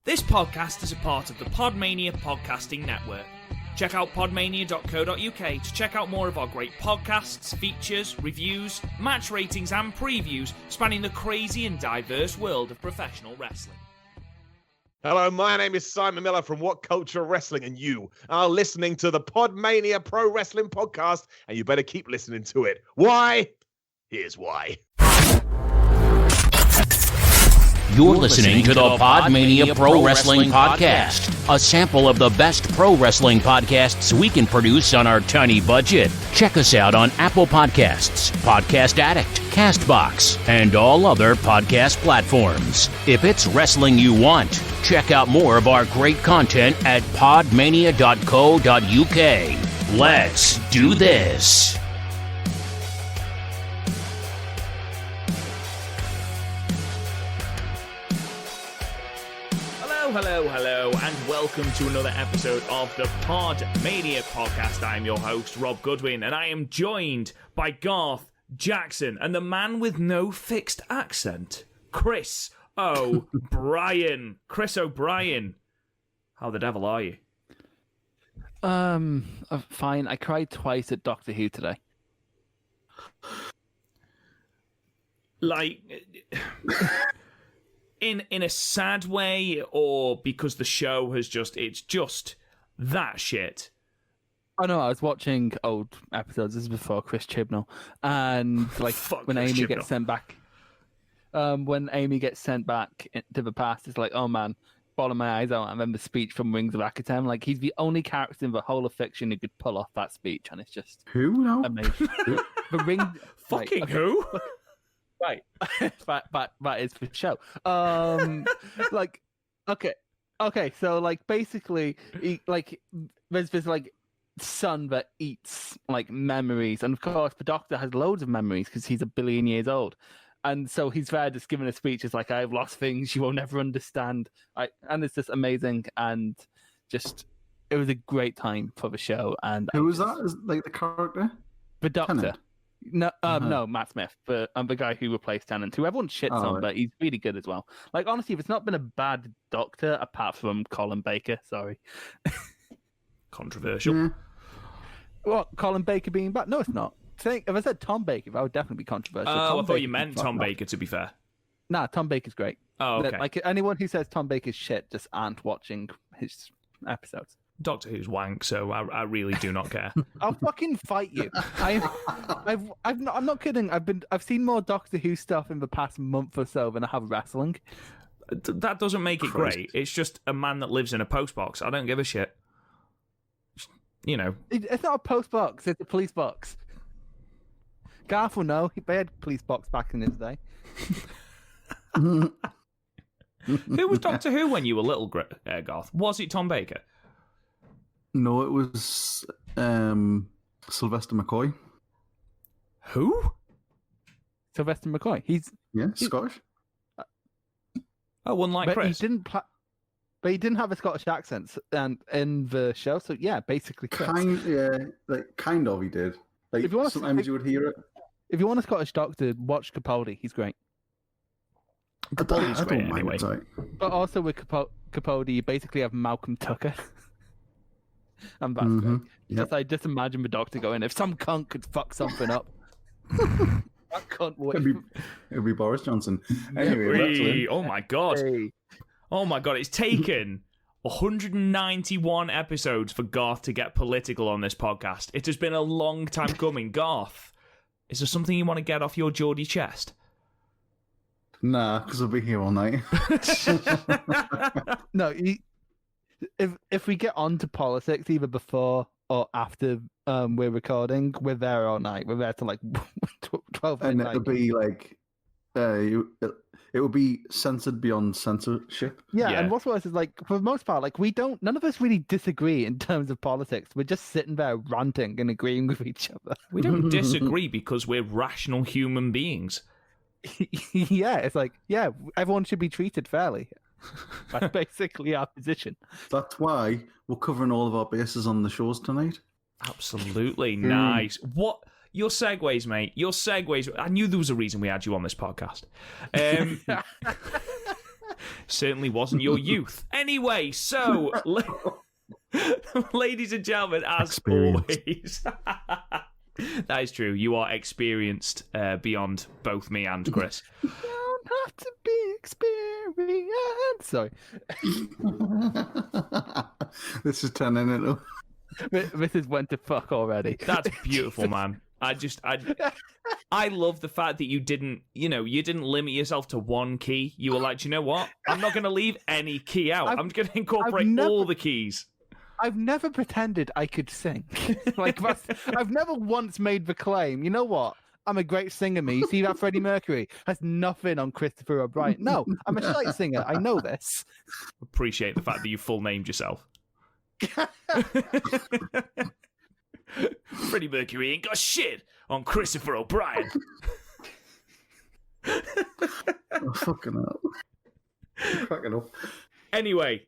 This podcast is a part of the PodMania Podcasting Network. Check out podmania.co.uk to check out more of our great podcasts, features, reviews, match ratings and previews spanning the crazy and diverse world of professional wrestling. Hello, my name is Simon Miller from What Culture Wrestling, and you are listening to the PodMania Pro Wrestling Podcast, and you better keep listening to it. Why? Here's why. You're listening to the PodMania Pro Wrestling Podcast, a sample of the best pro wrestling podcasts we can produce on our tiny budget. Check us out on Apple Podcasts, Podcast Addict, CastBox, and all other podcast platforms. If it's wrestling you want, check out more of our great content at podmania.co.uk. Let's do this. Hello, and welcome to another episode of the PodMania Podcast. I'm your host, Rob Goodwin, and I am joined by Garth, Jackson, and the man with no fixed accent, Chris O'Brien. Chris O'Brien, how the devil are you? Fine. I cried twice at Doctor Who today. Like... In a sad way, or because the show has it's just that shit? Oh no, I was watching old episodes. This is before Chris Chibnall, and like when Amy gets sent back. When Amy gets sent back to the past, it's like, oh man, bottom of my eyes out. I remember the speech from Rings of Akatem. Like he's the only character in the whole of fiction who could pull off that speech, and it's just amazing. The ring, fucking like, okay. who? Right, that is for show. Like, okay. So, like, basically, there's this like son that eats like memories, and of course, the Doctor has loads of memories because he's 1 billion years old, and so he's there just giving a speech. It's like, I've lost things you will never understand. And it's just amazing, and just it was a great time for the show. And who was that? Is like the character? The Doctor. Tennant? No, no, Matt Smith, but I'm the guy who replaced Tennant, who everyone shits on, but he's really good as well. Like, honestly, if it's not been a bad Doctor, apart from Colin Baker, sorry. Controversial. Yeah. What, Colin Baker being bad? No, it's not. If I said Tom Baker, that would definitely be controversial. Oh, I thought you meant Tom Baker, to be fair. Nah, Tom Baker's great. Oh, okay. Like, anyone who says Tom Baker's shit just aren't watching his episodes. Doctor Who's wank, so I really do not care. I'll fucking fight you. I'm not kidding. I've seen more Doctor Who stuff in the past month or so than I have wrestling. That doesn't make it great. It's just a man that lives in a postbox. I don't give a shit. You know. It's not a post box, it's a police box. Garth will know. They had police box back in his day. Who was Doctor Who when you were little, Garth? Was it Tom Baker? No, it was Sylvester McCoy. Who? Sylvester McCoy. He's Scottish. Unlike Chris. But he didn't have a Scottish accent and in the show, so yeah, basically Chris. Kind of he did. Like if you want sometimes you would hear it. If you want a Scottish Doctor, watch Capaldi. He's great. Capaldi's great anyway. But also with Capaldi, you basically have Malcolm Tucker. And that's great. Yep. I just imagine the Doctor going, if some cunt could fuck something up. That cunt would. It'd be Boris Johnson. Anyway, oh my god. Hey. Oh my god, it's taken 191 episodes for Garth to get political on this podcast. It has been a long time coming. Garth, is there something you want to get off your Geordie chest? Nah, because I'll be here all night. No, if we get on to politics either before or after we're recording, we're there all night. We're there till like 12 and midnight. it'll be like it will be censored beyond censorship. Yeah, and what's worse is like for the most part, like none of us really disagree in terms of politics. We're just sitting there ranting and agreeing with each other. We don't disagree because we're rational human beings. Yeah, it's like, yeah, everyone should be treated fairly. That's basically our position. That's why we're covering all of our bases on the shows tonight. Absolutely. Nice. What? Your segues, mate. Your segues. I knew there was a reason we had you on this podcast. Certainly wasn't your youth. Anyway, so, ladies and gentlemen, as always, that is true. You are experienced beyond both me and Chris. You don't have to be experienced. Sorry. This is turning into... This is went to fuck already. That's beautiful, man. I love the fact that you didn't limit yourself to one key. You were like, you know what? I'm not going to leave any key out. I'm going to incorporate all the keys. I've never pretended I could sing. I've never once made the claim, you know what? I'm a great singer, me. You see that Freddie Mercury has nothing on Christopher O'Brien. No, I'm a shite singer. I know this. Appreciate the fact that you full named yourself. Freddie Mercury ain't got shit on Christopher O'Brien. Oh, fucking hell. I'm cracking up. Anyway,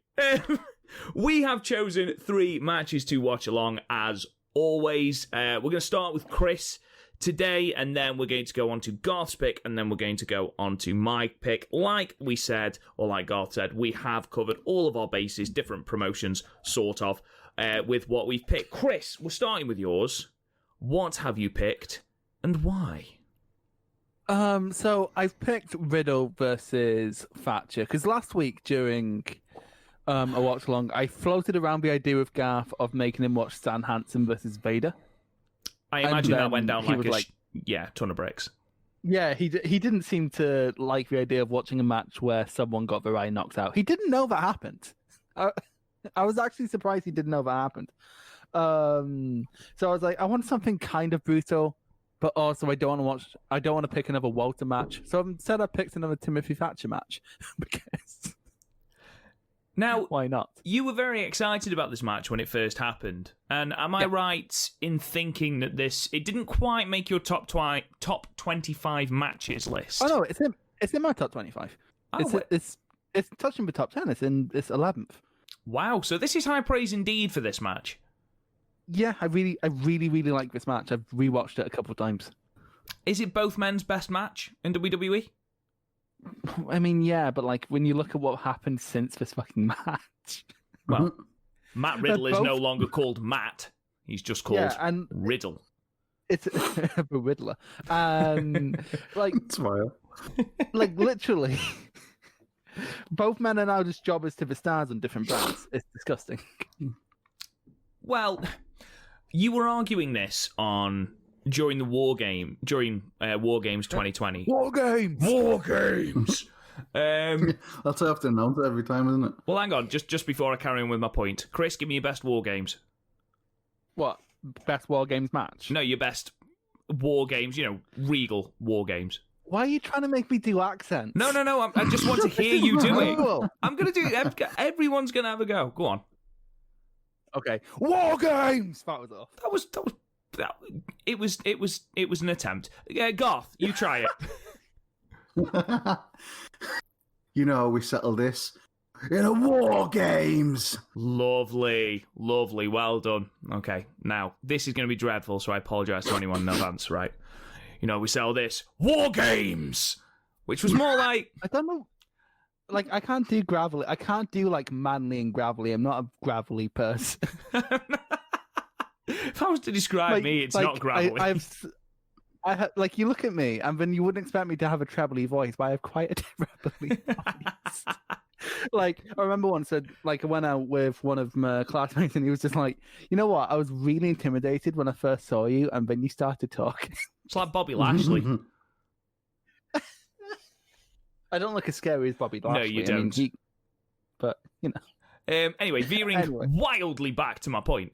we have chosen 3 matches to watch along as always. We're going to start with Chris today, and then we're going to go on to Garth's pick, and then we're going to go on to my pick. Like we said, or like Garth said, we have covered all of our bases, different promotions, sort of, with what we've picked. Chris, we're starting with yours. What have you picked, and why? So I've picked Riddle versus Thatcher, because last week during a watch along, I floated around the idea with Garth of making him watch Stan Hansen versus Vader. I imagine that went down like a ton of bricks. Yeah, he didn't seem to like the idea of watching a match where someone got their eye knocked out. He didn't know that happened. I was actually surprised he didn't know that happened. So I was like, I want something kind of brutal, but also I don't want to pick another Walter match. So instead I picked another Timothy Thatcher match because now why not? You were very excited about this match when it first happened, and am I right in thinking that it didn't quite make your top 25 matches list? Oh no, it's in my top 25. Oh, it's touching the top 10. It's in this 11th. Wow, so this is high praise indeed for this match. Yeah, I really like this match. I've rewatched it a couple of times. Is it both men's best match in WWE? I mean, yeah, but like when you look at what happened since this fucking match. Well, Matt Riddle is no longer called Matt. He's just called Riddle. It's a Riddler. Like, Smile. Like literally, both men are now just jobbers to the stars on different brands. It's disgusting. Well, you were arguing this during War Games 2020. War Games! That's how I have to announce it every time, isn't it? Well, hang on, just before I carry on with my point. Chris, give me your best War Games. What? Best War Games match? No, your best War Games, regal War Games. Why are you trying to make me do accents? No, I just want to hear you do it. I'm going to do it. Everyone's going to have a go. Go on. Okay. War Games! That was off. It was an attempt. Garth, you try it. We settle this in a War Games. Lovely. Well done. Okay, now, this is going to be dreadful, so I apologise to anyone in advance, right? We settle this. War Games! Which was more like... I don't know. Like, I can't do gravelly. I can't do, like, manly and gravelly. I'm not a gravelly person. If I was to describe me, it's not gravelly. You look at me, and then you wouldn't expect me to have a trebly voice, but I have quite a trebly voice. Like, I remember once, I went out with one of my classmates, and he was just like, you know what? I was really intimidated when I first saw you, and then you started talking. It's like Bobby Lashley. I don't look as scary as Bobby Lashley. No, you don't. Anyway, veering wildly back to my point.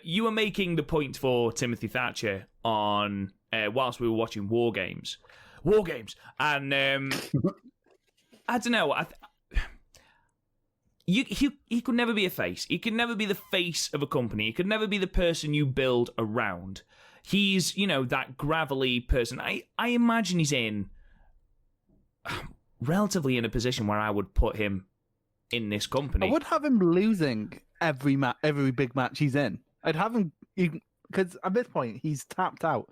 You were making the point for Timothy Thatcher on whilst we were watching War Games, and I don't know. He could never be a face. He could never be the face of a company. He could never be the person you build around. He's that gravelly person. I imagine he's relatively in a position where I would put him in this company. I would have him losing every big match he's in. I'd have him because at this point he's tapped out.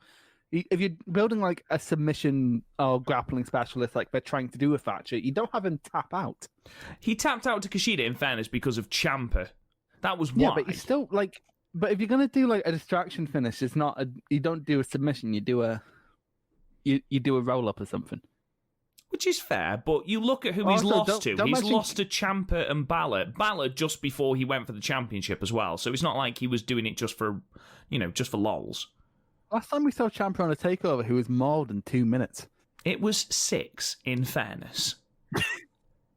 if you're building like a submission or grappling specialist, like they're trying to do with Thatcher, you don't have him tap out. He tapped out to Kushida, in fairness, because of Ciampa. That was why. Yeah, but you still like. But if you're gonna do like a distraction finish, it's not a. You don't do a submission. You do a. You do a roll up or something. Which is fair, but you look at who he's Also, lost to. don't He's mention- lost to Ciampa and Balor. Balor just before he went for the championship as well. So it's not like he was doing it just for, just for lols. Last time we saw Ciampa on a takeover, who was mauled in 2 minutes. It was 6, in fairness.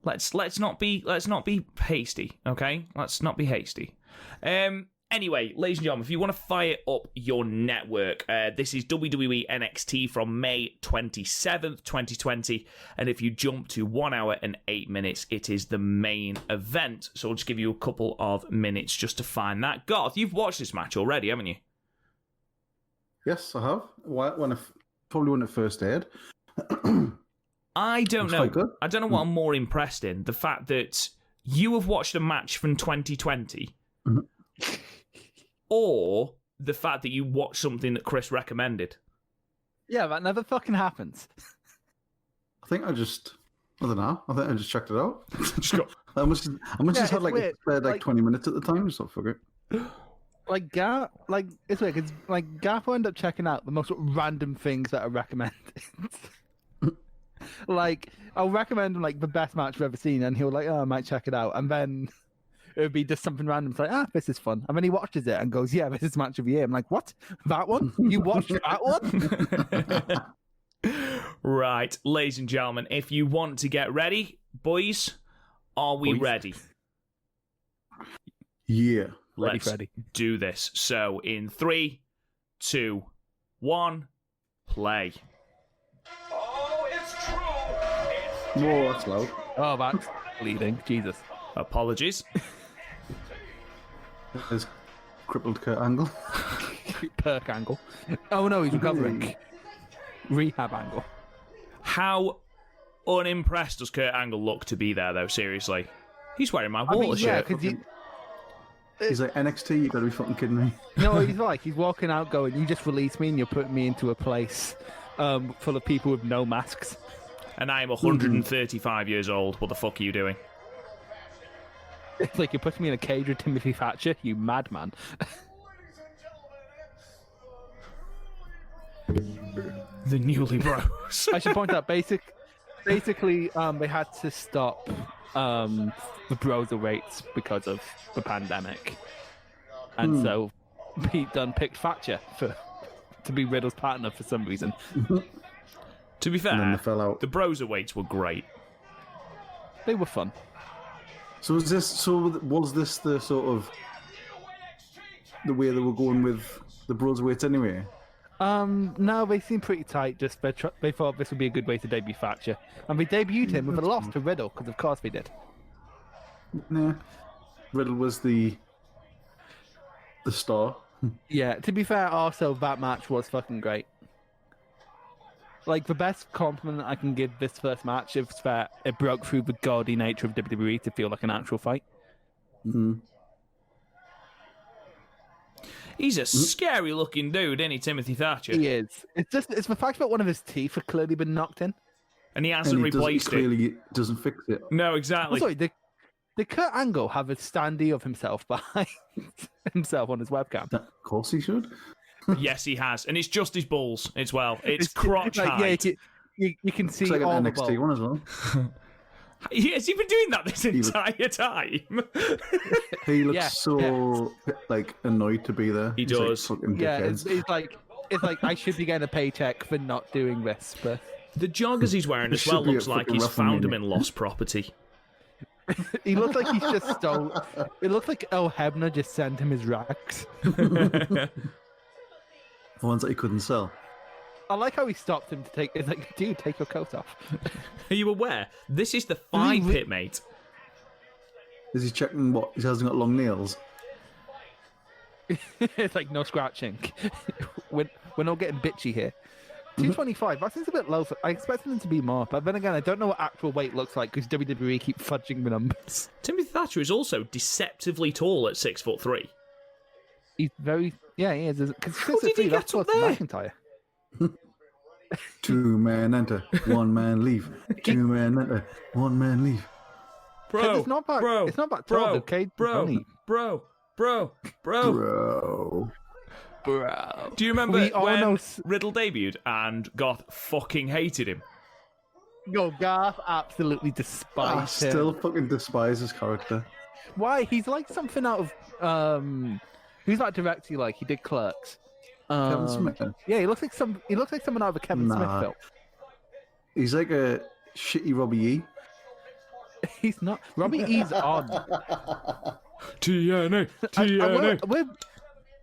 let's not be hasty, okay? Let's not be hasty. Anyway, ladies and gentlemen, if you want to fire up your network, this is WWE NXT from May 27th, 2020. And if you jump to 1 hour and 8 minutes, it is the main event. So I'll just give you a couple of minutes just to find that. Garth, you've watched this match already, haven't you? Yes, I have. Probably when it first aired. I don't It's know. quite good. I don't know what I'm more impressed in. The fact that you have watched a match from 2020 Mhm. or the fact that you watched something that Chris recommended. Yeah, that never fucking happens. I think I don't know. I think I just checked it out. Just go, I must Yeah, just had it's like weird. a spare, Like- 20 minutes at the time, so fuck it. Like Garth, it's weird because like Garth will end up checking out the most random things that are recommended. Like I'll recommend him like the best match I've ever seen, and he'll like, oh, I might check it out, and then it would be just something random. It's like, this is fun, and then he watches it and goes, yeah, this is match of the year. I'm like, what? That one? You watched that one? Right, ladies and gentlemen, if you want to get ready, boys, are we Boys. ready? Yeah. Let's Ready. do this. So in 3, 2, 1, play. Whoa, that's loud. Oh, that's bleeding. Jesus. Apologies. There's crippled Kurt Angle. Perk angle. Oh no, he's recovering. Rehab angle. How unimpressed does Kurt Angle look to be there, though? Seriously, he's wearing my Waller yeah, shirt. because He's like, NXT, you gotta be fucking kidding me. no, he's walking out going, you just released me and you're putting me into a place full of people with no masks. And I am 135 years old. What the fuck are you doing? It's like you're putting me in a cage with Timothy Thatcher, you madman. The newly bros. I should point out, basically, they had to stop the Broserweights because of the pandemic, and so Pete Dunne picked Thatcher to be Riddle's partner for some reason. To be fair, And then they fell out. the Broserweights were great. They were fun. So was this the sort of the way they were going with the Broserweights anyway? No, they seem pretty tight. Just they thought this would be a good way to debut Thatcher, and they debuted him with a loss to Riddle because of course they did. Nah. Riddle was the star. Yeah, to be fair, also that match was fucking great. Like the best compliment I can give this first match is that it broke through the gaudy nature of WWE to feel like an actual fight. Mm-hmm. He's a scary looking dude, isn't he, Timothy Thatcher? He is. It's the fact that one of his teeth had clearly been knocked in. And he hasn't replaced it. Clearly doesn't fix it. No, Oh, exactly. sorry, did Kurt Angle have a standee of himself behind himself on his webcam? Of course he should. Yes, he has. And it's just his balls as well. It's crotch like, height. Yeah, you can see It's like all an the NXT balls. one as well. Has he been doing that this entire time? He looks Yeah, so like annoyed to be there. He He's like, does. fucking Yeah, dickheads. it's like I should be getting a paycheck for not doing this, but The joggers he's wearing as This well should be looks a like fucking he's found him WrestleMania. in lost property. he looks like he's just stole. It looks like El Hebner just sent him his rags. The ones that he couldn't sell. I like how he stopped him to take. It's like, dude, take your coat off. Are you aware? This is the 5 pit, mate. Is he checking what? He hasn't got long nails. It's like no scratching. we're not getting bitchy here. 225. That seems a bit low. I expected him to be more, but then again, I don't know what actual weight looks like because WWE keep fudging the numbers. Timothy Thatcher is also deceptively tall at 6'3". He's very, yeah, he is. Because How did he that's get up close to there? McIntyre. Two men enter, one man leave. Two men enter, one man leave. Bro, it's not about, bro, it's not about bro, Talbot, okay? bro, Funny. bro. Bro. Bro. Do you remember We all when know Riddle debuted and Garth fucking hated him? Yo, Garth absolutely I despised him. still fucking despise his character. Why? He's like something out of who's that director you like? He did Clerks. Kevin Smith. Yeah, he looks like someone out of a Kevin Smith Nah. film. He's like a shitty Robbie E. He's not. Robbie E's on. TNA, TNA.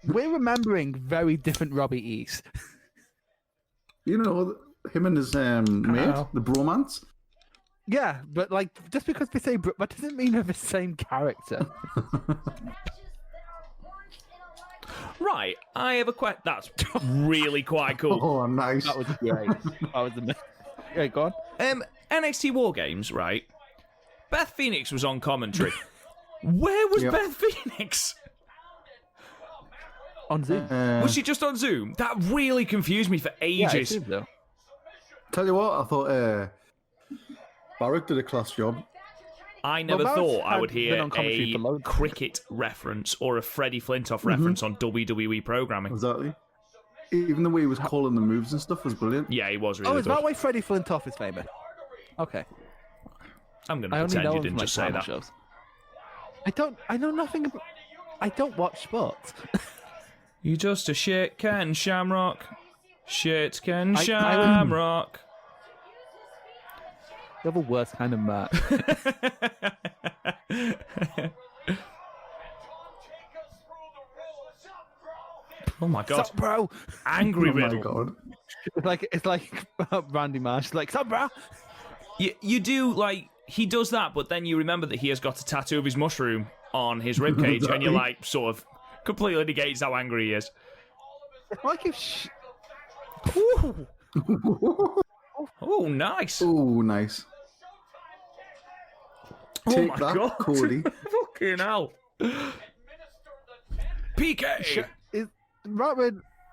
We're remembering very different Robbie E's. You know, him and his mate, the bromance. Yeah, but like just because they say that doesn't mean they're the same character. Right, I have a question. That's really quite cool. Oh, nice. That was great. That was amazing. Yeah, go on. NXT War Games, right? Beth Phoenix was on commentary. Where was Yep. Beth Phoenix? On Zoom. Was she just on Zoom? That really confused me for Yeah, ages. Zoom, though. Tell you what, I thought Barrett did a class job. I never Well, thought Barrett's I would been hear on commentary a for loads. cricket reference or a Freddie Flintoff reference on WWE programming. Exactly. Even the way he was calling the moves and stuff was brilliant. Yeah, he was really Oh, is good. that why Freddie Flintoff is famous? Okay. I'm going I to only pretend know you him didn't from just like say panel that. shows. I know nothing about. I don't watch sports. You just a shit Ken Shamrock. Shit Ken I- Shamrock. You're the worst kind of Matt. Oh my god. Sup, bro? Angry Oh my Riddle. god. It's like Randy Marsh. Like, sup, bro? You do, like, he does that, but then you remember that he has got a tattoo of his mushroom on his ribcage, and you're like, sort of, completely negates how angry he is. It's like if. Oh, nice. Oh, nice. Oh Take my that, god. Cody. Fucking hell. PK.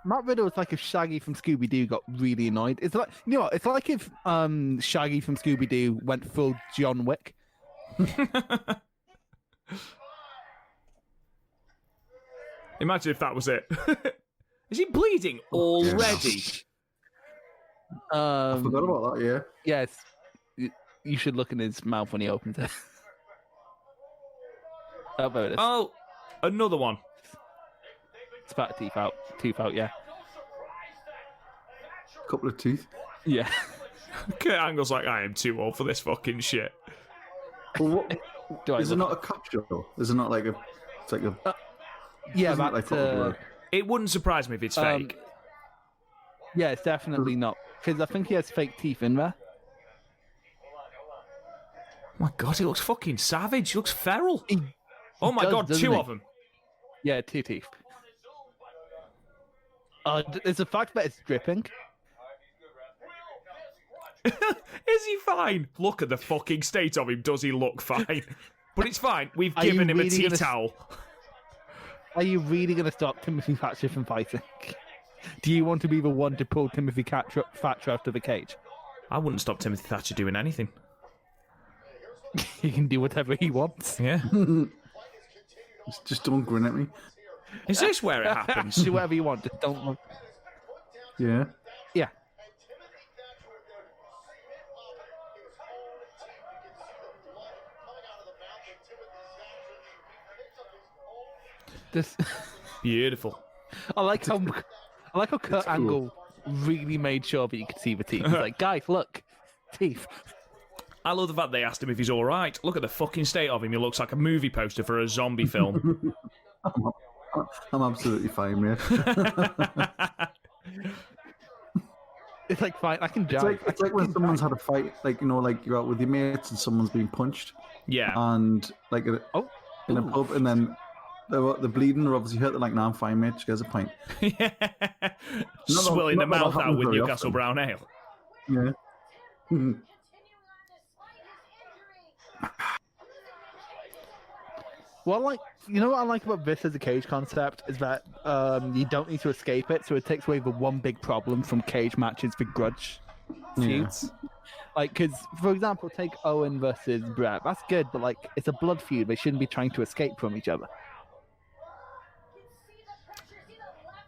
Matt Riddle is like if Shaggy from Scooby Doo got really annoyed. It's like, you know what? It's like if Shaggy from Scooby Doo went full John Wick. Imagine if that was it. Is he bleeding already? I forgot about that, yeah. Yes. You should look in his mouth when he opens it. Oh, there it is. Oh, another one. Spat a tooth out, yeah. Couple of teeth. Yeah. Kurt Angle's like, I am too old for this fucking shit. Well, Do I is it look- not a capture? Is it not like a... It's like a... Yeah, isn't it that's, like football? It wouldn't surprise me if it's fake. yeah, it's definitely not. Because I think he has fake teeth in there. Oh my god, he looks fucking savage. He looks feral. Oh my does, god, doesn't two he? of them. Yeah, 2 teeth. There's the fact that it's dripping. Is he fine? Look at the fucking state of him. Does he look fine? But it's fine. We've Are you given him a really tea gonna- towel. Are you really going to stop Timothy Thatcher from fighting? Do you want to be the one to pull Timothy Thatcher out of the cage? I wouldn't stop Timothy Thatcher doing anything. He can do whatever he wants. Yeah. Just don't grin at me. Is this where it happens? Do whatever you want. Just don't. Yeah. Yeah. This. Beautiful. I like how Kurt Angle really made sure that you could see the teeth. He's like, guys, look, teeth. I love the fact they asked him if he's all right. Look at the fucking state of him. He looks like a movie poster for a zombie film. I'm absolutely fine, mate. It's like fine, I can It's jump. like when someone's had a fight, like, you know, like you're out with your mates and someone's been punched, Yeah. and like in a pub, and then they're bleeding, they're obviously hurt. They're like, "Nah, I'm fine, mate. Just get a pint." Swilling the not that mouth out happens with very Newcastle often. Brown Ale. Yeah. Well, like, you know what I like about this as a cage concept is that you don't need to escape it, so it takes away the one big problem from cage matches for grudge feuds. Like, because, for example, take Owen versus Brett. That's good, but, like, it's a blood feud. They shouldn't be trying to escape from each other.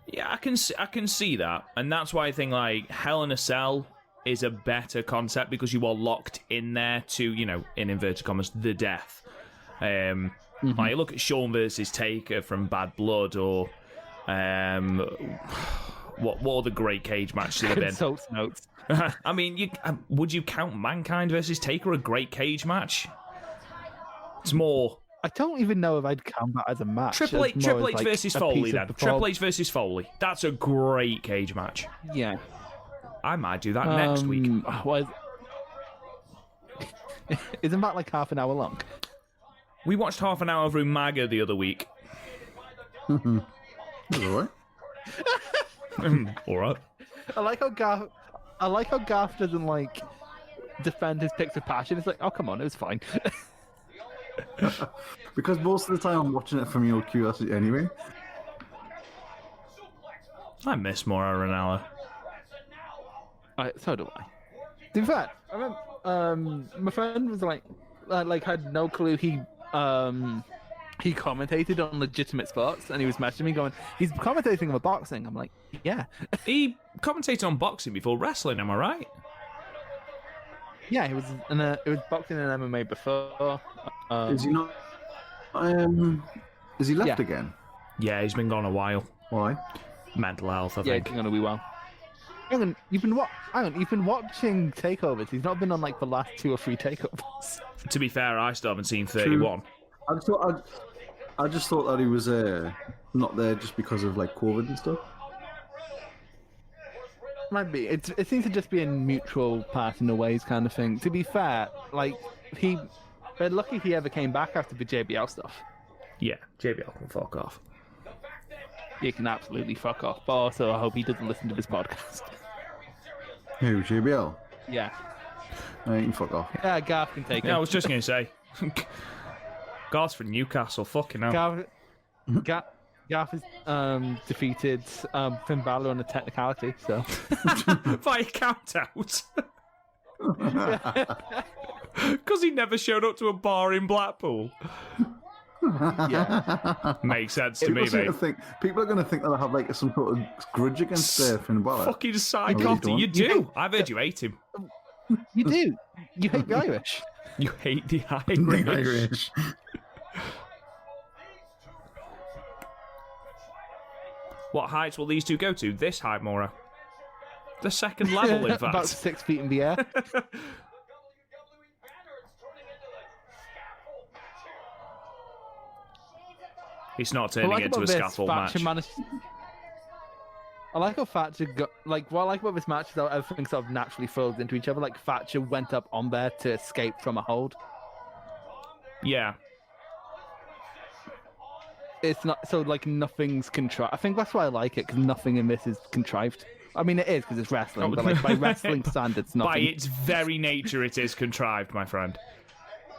Yeah, I can see that, and that's why I think like Hell in a Cell is a better concept because you are locked in there to, you know, in inverted commas, the death. Like look at Shawn versus Taker from Bad Blood, or what other great cage matches have been? Consult notes. I mean, would you count Mankind versus Taker a great cage match? It's more. I don't even know if I'd count that as a match. Triple H like versus a Foley piece then. of Triple H versus Foley. That's a great cage match. Yeah. I might do that next week. Isn't that like half an hour long? We watched half an hour of Umaga the other week. All right. All right. I like how Garth doesn't like defend his picks with passion. It's like, oh come on, it was fine. Because most of the time I'm watching it from your curiosity anyway. I miss Mauro Ranallo. So do I. In fact, I remember my friend was like had no clue he commentated on legitimate sports, and he was messaging me going, he's commentating on boxing. I'm like, yeah. He commentated on boxing before wrestling, am I right? Yeah, he was it was boxing and MMA before. Is he not? Is he left again? Yeah, he's been gone a while. Why? Mental health, I Yeah, think. he's gonna be well. Hang on, you've been watching takeovers. He's not been on like the last 2 or 3 takeovers. To be fair, I still haven't seen 31. I just thought that he was not there just because of like COVID and stuff. Might be. It seems to just be a mutual parting of ways kind of thing. To be fair, like they're lucky he ever came back after the JBL stuff. Yeah, JBL can fuck off. He can absolutely fuck off. But also, I hope he doesn't listen to this podcast. Who, JBL? Yeah. He can fuck off. Yeah, Garth can take it. Yeah, I was just going to say. Garth's from Newcastle, fucking hell. Garth has defeated Finn Balor on a technicality, so. By a count out. Because he never showed up to a bar in Blackpool. Yeah. Makes sense to me, mate. People are going to think that I have like some sort of grudge against Finn Balor. Fucking psychotic. You do. I've heard you hate him. You do. You hate the Irish. You hate the Irish. The Irish. What heights will these two go to? This height, Mauro. The second level, in fact. About 6 feet in the air. It's not turning into a scaffold match. I like how Thatcher got, what I like about this match is how everything sort of naturally folds into each other. Like Thatcher went up on there to escape from a hold. Yeah. It's not so like nothing's contrived. I think that's why I like it, because nothing in this is contrived. I mean, it is because it's wrestling, but like by wrestling standards, nothing. By its very nature, it is contrived, my friend.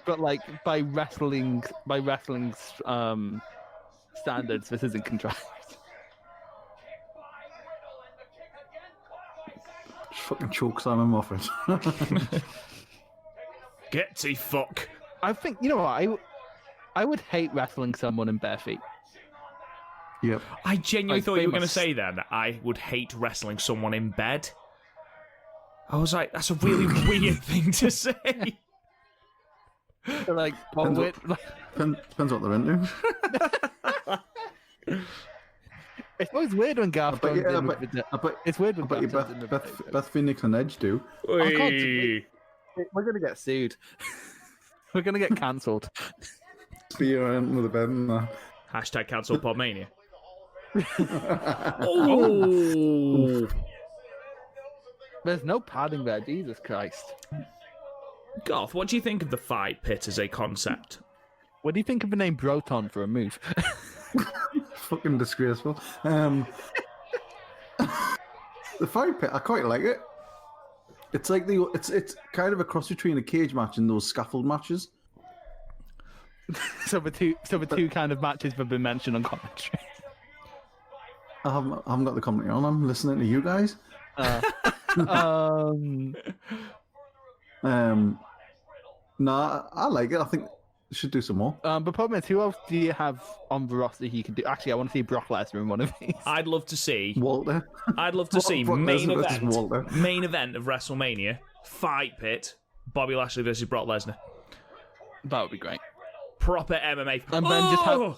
But like by wrestling's standards, this isn't contrived. Just fucking choke Simon Moffat. Get fuck. I think, you know what, I would hate wrestling someone in bare feet. Yep. I genuinely thought you were going to say then I would hate wrestling someone in bed. I was like, that's a really weird thing to say. Like, depends what they're into. It's always weird when Garth goes in with it's weird when Beth Phoenix and Edge do. We're going to get sued. We're going to get cancelled. Spear with a bed and that. Hashtag cancel PodMania. Oh. There's no padding there, Jesus Christ. Garth, what do you think of the fight pit as a concept? What do you think of the name Broton for a move? Fucking disgraceful. The fight pit, I quite like it. It's like it's kind of a cross between a cage match and those scaffold matches. So the two kind of matches have been mentioned on commentary. I haven't got the commentary on. I'm listening to you guys. No, I like it. I think we should do some more. But problem is, who else do you have on the roster he can do? Actually, I want to see Brock Lesnar in one of these. I'd love to see Walter. I'd love to see Brock main Lesnar versus event Walter. main event of WrestleMania, fight pit, Bobby Lashley versus Brock Lesnar. That would be great. Proper MMA. And then just have...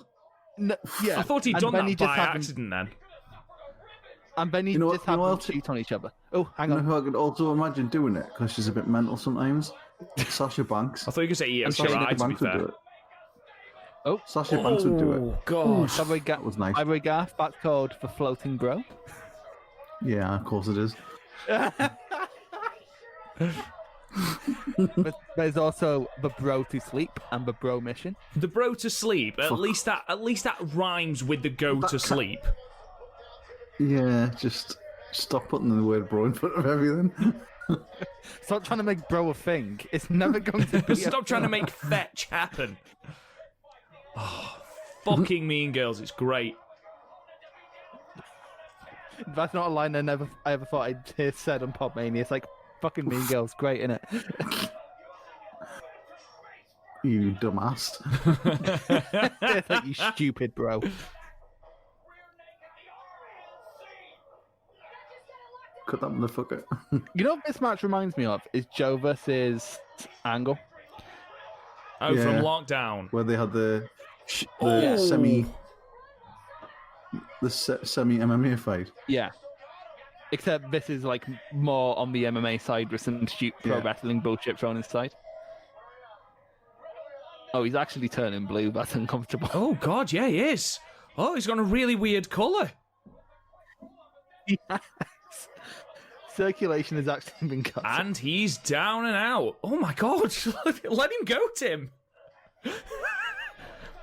No, yeah, I thought he'd and done then that you just by have them- accident then. And then you just have them cheat on each other. Oh, hang You know on. who I could also imagine doing it because she's a bit mental sometimes. Sasha Banks. I thought you could say Io Sasha Shirai, to be Banks would do fair. it. Oh, Sasha Banks would do it. Oh, God. That was nice. Ivory Garth, that's code for floating bro. Yeah, of course it is. But there's also the bro to sleep and the bro mission. The bro to sleep. At least that rhymes with the go to sleep. Yeah, just stop putting the word bro in front of everything. Stop trying to make bro a thing. It's never going to be. Stop trying to make fetch happen. Oh, fucking Mean Girls. It's great. That's not a line I ever thought I'd hear said on PodMania. It's like fucking Mean Girls, great, innit? You dumbass. It's like, you stupid bro. Cut that motherfucker. You know what this match reminds me of? Is Joe versus Angle. Oh, Yeah. from Lockdown. Where they had the Oh. semi MMA fight. Yeah. Except this is like more on the MMA side with some pro Yeah. wrestling bullshit thrown inside. Oh, he's actually turning blue. That's uncomfortable. Oh, God, yeah, he is. Oh, he's got a really weird colour. Yes. Circulation has actually been cut. And he's down and out. Oh, my God. Let him go, Tim.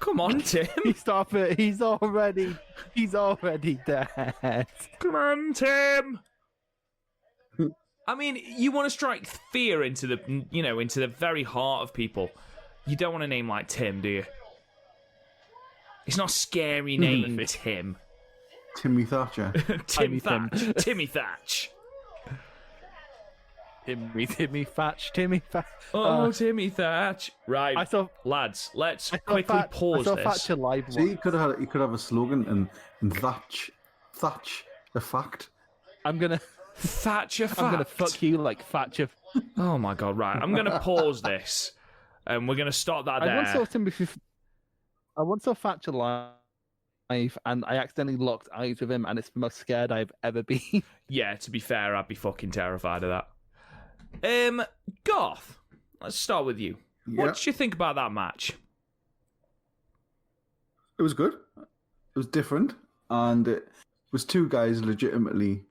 Come on, Tim. Stop it. He's already dead. Come on, Tim. I mean, you want to strike fear into the very heart of people. You don't want a name like Tim, do you? It's not a scary name, Tim. Timmy Thatcher. Timmy Tim. Thatch. Timmy Thatch. Timmy Thatch. Oh, Timmy Thatch. Right, I saw lads, let's I saw quickly Thatch- pause I saw this. Thatcher live See, once. he could have a slogan and Thatch a fact. I'm gonna Thatcher fact. I'm gonna fuck you like Thatcher. Oh my God! Right, I'm gonna pause this, and we're gonna stop that I once there. saw Thatcher live, and I accidentally locked eyes with him, and it's the most scared I've ever been. Yeah, to be fair, I'd be fucking terrified of that. Garth, let's start with you. Yeah. What did you think about that match? It was good. It was different, and it was two guys legitimately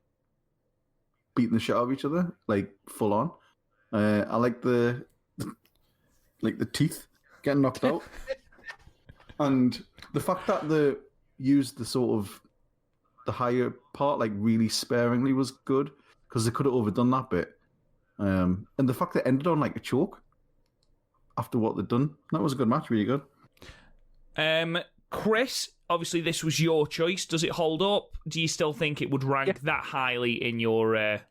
beating the shit out of each other, like full on. I like the teeth getting knocked out, and the fact that they used the higher part like really sparingly was good because they could have overdone that bit. And the fact that it ended on like a choke after what they'd done, that was a good match, really good. Chris, obviously this was your choice. Does it hold up? Do you still think it would rank that highly in your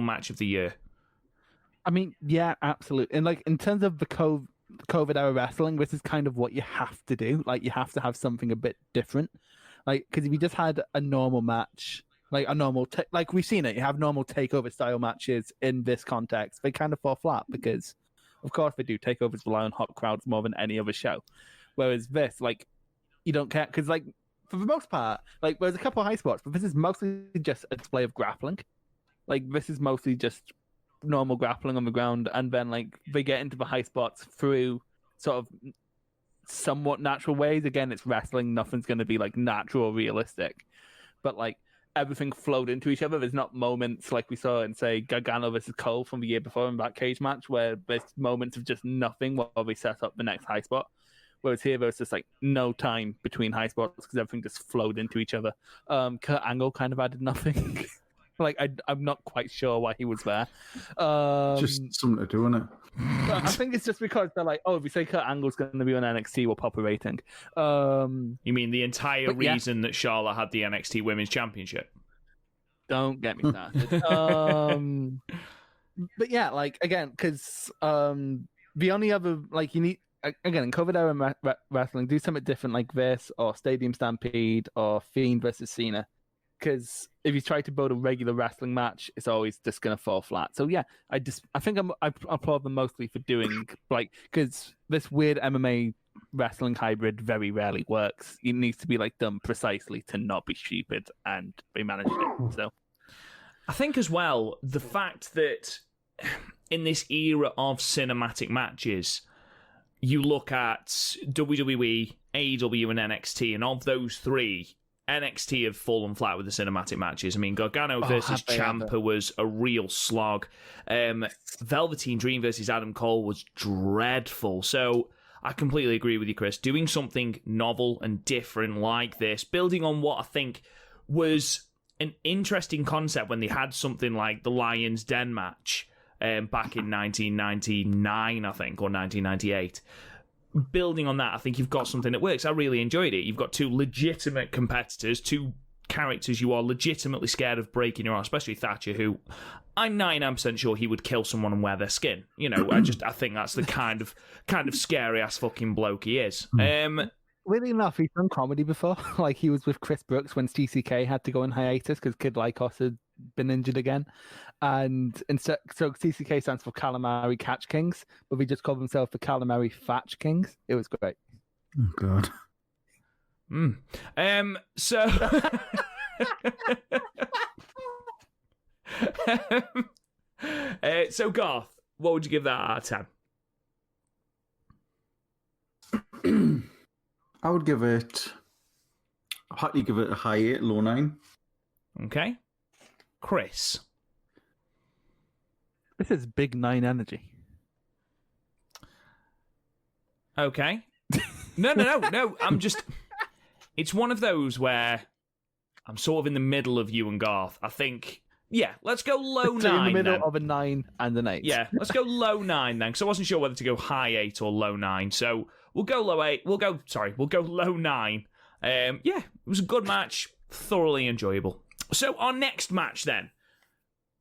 match of the year? I mean, yeah, absolutely. And like in terms of the COVID era wrestling, this is kind of what you have to do. Like you have to have something a bit different. Like because if you just had a normal match, like a normal like we've seen it, you have normal takeover style matches in this context, they kind of fall flat because, of course, they do. Takeovers rely on hot crowds more than any other show. Whereas this, like, you don't care because, like, for the most part, like, there's a couple of high spots, but this is mostly just a display of grappling. Like, this is mostly just normal grappling on the ground, and then like they get into the high spots through sort of somewhat natural ways. Again, it's wrestling; nothing's going to be like natural or realistic, but like everything flowed into each other. There's not moments like we saw in, say, Gargano versus Cole from the year before in that cage match, where there's moments of just nothing while we set up the next high spot. Whereas here, there's just like no time between high spots because everything just flowed into each other. Kurt Angle kind of added nothing. Like I'm not quite sure why he was there. Just something to do, isn't it? I think it's just because they're like, oh, if we say Kurt Angle's going to be on NXT, we'll pop a rating. You mean the entire But yeah. reason that Charlotte had the NXT Women's Championship? Don't get me started. But yeah, like again, because the only other like you need again in COVID era wrestling, do something different like this or Stadium Stampede or Fiend versus Cena. Because if you try to build a regular wrestling match, it's always just gonna fall flat. So yeah, I think I applaud them mostly for doing like because this weird MMA wrestling hybrid very rarely works. It needs to be like done precisely to not be stupid, and they managed it. So I think as well the fact that in this era of cinematic matches, you look at WWE, AEW, and NXT, and of those three, NXT have fallen flat with the cinematic matches. I mean, Gargano versus Ciampa was a real slog. Velveteen Dream versus Adam Cole was dreadful. So I completely agree with you, Chris. Doing something novel and different like this, building on what I think was an interesting concept when they had something like the Lion's Den match back in 1999, I think, or 1998. Building on that, I think you've got something that works. I really enjoyed it. You've got two legitimate competitors, two characters you are legitimately scared of breaking your arm, especially Thatcher, who I'm 99% sure he would kill someone and wear their skin. You know, I think that's the kind of scary ass fucking bloke he is. weirdly enough, he's done comedy before. Like he was with Chris Brooks when CCK had to go on hiatus because Kid Lycos had been injured again. And so CCK stands for Calamari Catch Kings, but he just called himself the Calamari Thatch Kings. It was great. Oh, God. So... so Garth, what would you give that out of 10? I would give it... I'd happily give it a high 8, low 9. Okay. Chris? This is big 9 energy. Okay. No. I'm just... It's one of those where I'm sort of in the middle of you and Garth. I think... Yeah, let's go low 9 in the middle then. of a 9 and an 8. Yeah, let's go low 9 then, because I wasn't sure whether to go high 8 or low 9. So we'll go low 8. We'll go low 9. Yeah, it was a good match, thoroughly enjoyable. So our next match then,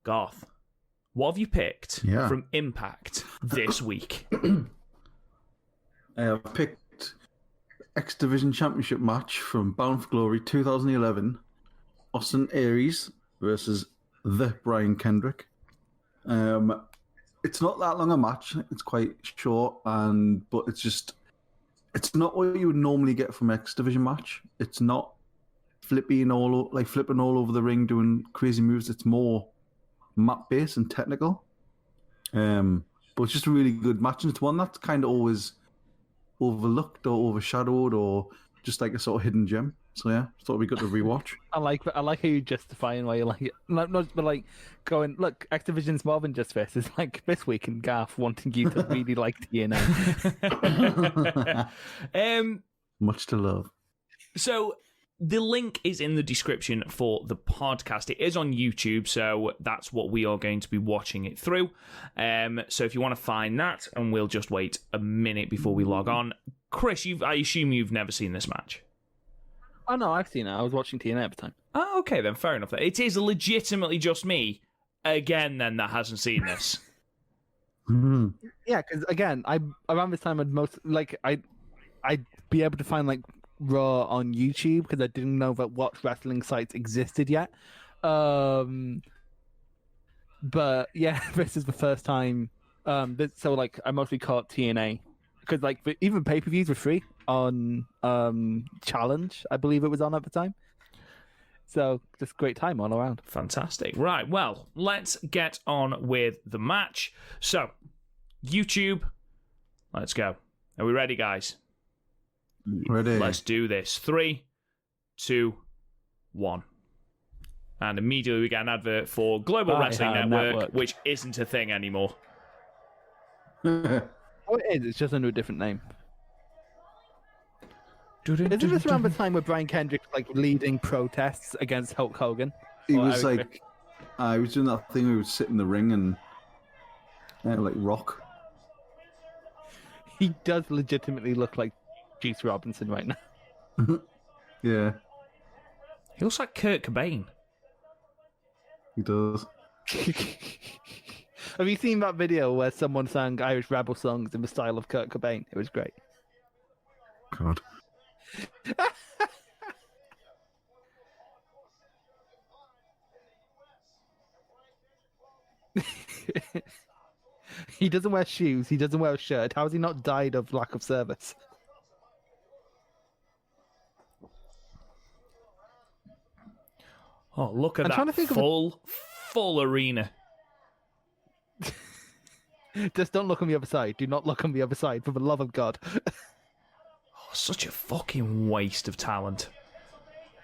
Garth, what have you picked from Impact this week? I've picked X Division Championship match from Bound for Glory 2011, Austin Aries versus the Brian Kendrick. It's not that long a match. It's quite short, but it's not what you would normally get from X Division match. It's not flipping all over the ring doing crazy moves. It's more map based and technical. But it's just a really good match, and it's one that's kind of always overlooked or overshadowed or just like a sort of hidden gem. So yeah, thought it'd be good to rewatch. I like how you justifying why you like it. Not but like going, look, X Division's more than just this. It's like this week in Garth wanting you to really like TNA. Much to love. So the link is in the description for the podcast. It is on YouTube, so that's what we are going to be watching it through. So if you want to find that, and we'll just wait a minute before we log on. Chris, I assume you've never seen this match. Oh no, I've seen it. I was watching TNA at the time. Oh, okay then, fair enough. It is legitimately just me, again then, that hasn't seen this. Mm-hmm. Yeah, because again, around this time I'd be able to find like Raw on YouTube because I didn't know that Watch Wrestling sites existed yet. But yeah, this is the first time. So like I mostly caught TNA because like even pay-per-views were free on Challenge, I believe it was on at the time. So just great time all around. Fantastic. Right, well, let's get on with the match. So, YouTube, let's go. Are we ready, guys? Ready. Let's do this. 3, 2, 1. And immediately we get an advert for Global Wrestling Network, which isn't a thing anymore. Oh, it is. It's just under a different name. Isn't this around the time where Brian Kendrick was like leading protests against Hulk Hogan? He was like I was doing that thing where he would sit in the ring and like rock. He does legitimately look like Juice Robinson right now. Yeah, He looks like Kurt Cobain. he does. Have you seen that video where someone sang Irish rebel songs in the style of Kurt Cobain? It was great. God. He doesn't wear shoes. He doesn't wear a shirt. How has he not died of lack of service? Oh, look at I'm trying that to think of full arena. Just don't look on the other side. Do not look on the other side, for the love of God. Oh, such a fucking waste of talent.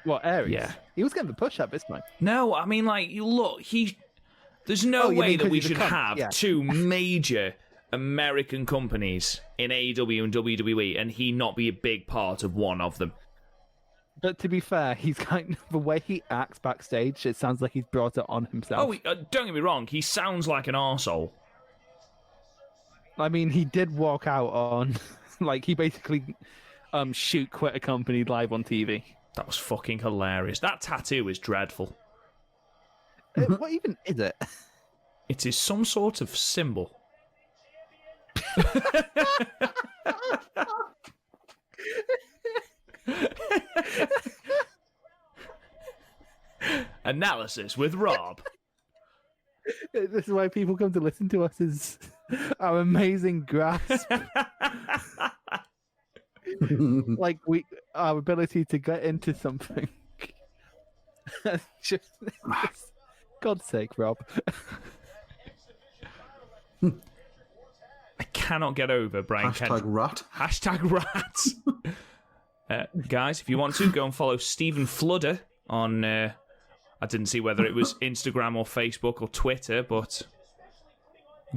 What, Aries? Yeah. He was getting the push up this time. No, I mean, like, you look, there's no Oh, you way mean that 'cause we he's a should cunt? have Yeah. two major American companies in AEW and WWE and he not be a big part of one of them. But to be fair, he's kind of, the way he acts backstage, it sounds like he's brought it on himself. Oh, don't get me wrong, he sounds like an arsehole. I mean, he did walk out on, like, he basically shoot quit a company live on TV. That was fucking hilarious. That tattoo is dreadful. What even is it? It is some sort of symbol. Analysis with Rob. This is why people come to listen to us, is our amazing grasp. Like, our ability to get into something. Just, God's sake, Rob. I cannot get over Brian Kendrick. #rat. #rats. Guys, if you want to, go and follow Stephen Fludder on... I didn't see whether it was Instagram or Facebook or Twitter, but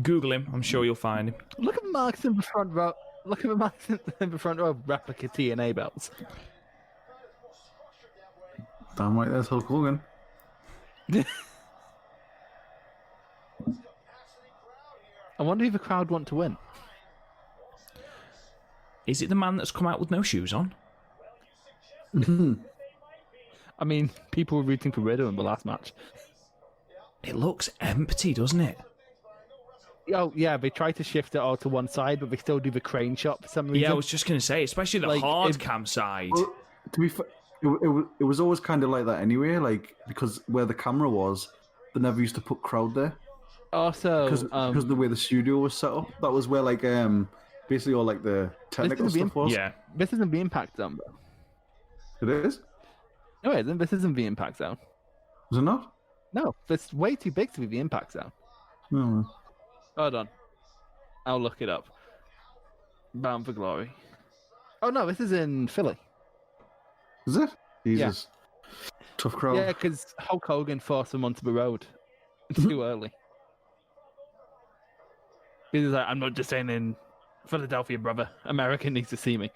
Google him. I'm sure you'll find him. Look at the marks in the front row. Look at the marks in the front row of replica TNA belts. Damn right, there's Hulk Hogan. I wonder if the crowd want to win. Is it the man that's come out with no shoes on? I mean, people were rooting for Riddle in the last match. It looks empty, doesn't it? Oh, yeah, they try to shift it all to one side, but they still do the crane shot for some reason. Yeah, I was just going to say, especially the Like, hard cam side. Well, to be fair, it was always kind of like that anyway, like, because where the camera was, they never used to put crowd there. Also, Because of the way the studio was set up. That was where, like, basically all, like, the technical This is stuff was. Yeah. this isn't the Impact Zone, bro. It is? No, it isn't. This isn't the Impact Zone. Was it not? No, it's way too big to be the Impact Zone. No. Hold on. I'll look it up. Bound for Glory. Oh, no, this is in Philly. Is it? Jesus. Tough crowd. Yeah, because Hulk Hogan forced them onto the road too early. He was like, I'm not just saying in Philadelphia, brother. America needs to see me.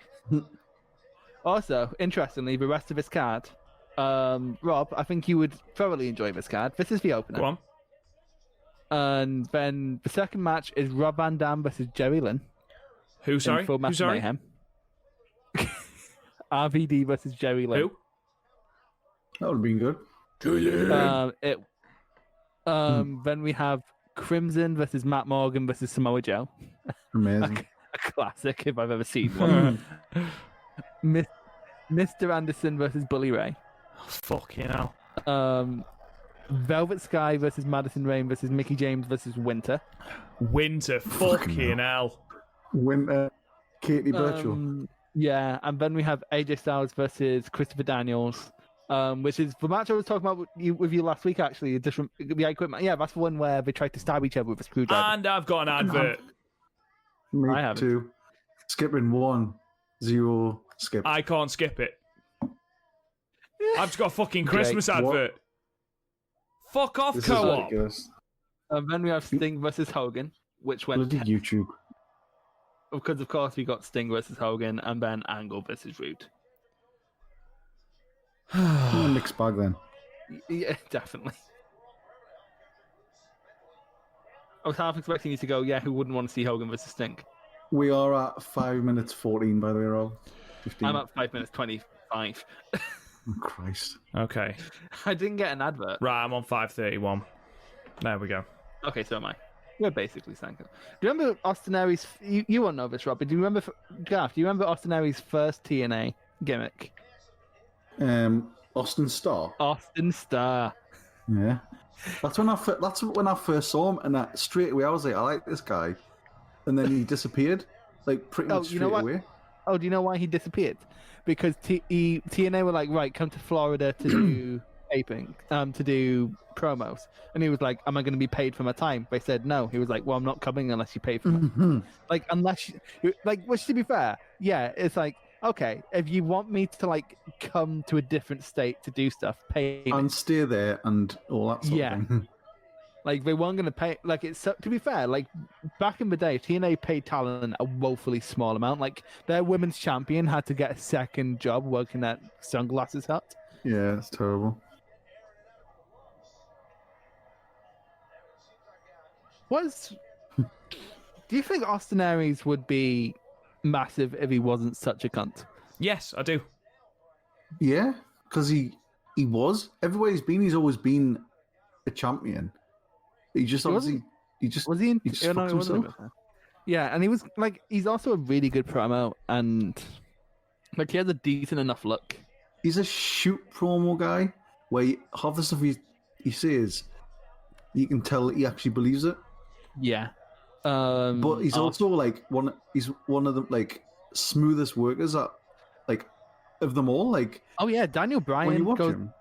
Also, interestingly, the rest of this card, Rob, I think you would thoroughly enjoy this card. This is the opener. Go on. And then the second match is Rob Van Dam versus Jerry Lynn. Who, sorry? In Full Who, Metal sorry? Mayhem. RVD versus Jerry Lynn. Who? That would have been good. Then we have Crimson versus Matt Morgan versus Samoa Joe. Amazing. A classic if I've ever seen one. Mr. Anderson versus Bully Ray. Oh, fucking hell. Velvet Sky versus Madison Rain versus Mickey James versus Winter. Winter. Fucking hell. Winter. Katie Birchall. Yeah, and then we have AJ Styles versus Christopher Daniels, which is the match I was talking about with you last week, actually. The equipment. Yeah, that's the one where they tried to stab each other with a screwdriver. And I've got an advert. Me I haven't. too. Skipping 1, 0, skip. I can't skip it. I've just got a fucking Christmas Great. advert. Fuck off, This is co-op. ridiculous. And then we have Sting versus Hogan, which went Bloody YouTube. because of course we got Sting versus Hogan, and then Angle versus Rude. Mixed bag then. Yeah, definitely. I was half expecting you to go, yeah, who wouldn't want to see Hogan versus Sting? We are at 5 minutes 14, by the way, Rob. 15. I'm at 5 minutes 25. Oh, Christ. Okay. I didn't get an advert. Right, I'm on 5:31. There we go. Okay, so am I. We're basically Sanko. Do you remember Austin Aries? You won't know this, Rob, but do you remember, Garth, do you remember Austin Aries' first TNA gimmick? Austin Starr. Austin Starr. Yeah. That's when I first saw him, and straight away I was like, I like this guy. And then he disappeared, like pretty much straight away. Oh, do you know why he disappeared? Because TNA were like, right, come to Florida to do taping, to do promos, and he was like, am I going to be paid for my time? They said no. He was like, well, I'm not coming unless you pay for me. Like, unless you, like, which to be fair, yeah, it's like, okay, if you want me to like come to a different state to do stuff, pay me. And stay there and all that sort of thing. Like, they weren't going to pay. Like, it's to be fair, like back in the day, TNA paid talent a woefully small amount. Like, their women's champion had to get a second job working at Sunglasses Hut. Yeah, it's terrible. Do you think Austin Aries would be massive if he wasn't such a cunt? Yes, I do. Yeah, because he was. Everywhere he's been, he's always been a champion. He just obviously he just was he in? he just no, fucked he wasn't. himself. Yeah, and he was like, he's also a really good promo, and like he has a decent enough look. He's a shoot promo guy where half the stuff he says, you can tell he actually believes it. Yeah, but he's also like he's one of the like smoothest workers at like of them all. Like, oh yeah, Daniel Bryan when you watch him.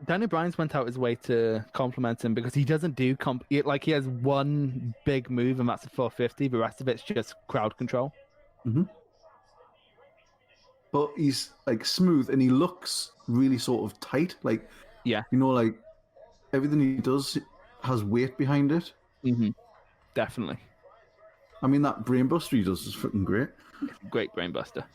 Daniel Bryan's went out his way to compliment him because he doesn't do like he has one big move and that's a 450. The rest of it's just crowd control. Mm-hmm. But he's like smooth and he looks really sort of tight. Like, yeah, you know, like everything he does has weight behind it. Mm-hmm. Definitely. I mean, that brainbuster he does is freaking great. Great brainbuster.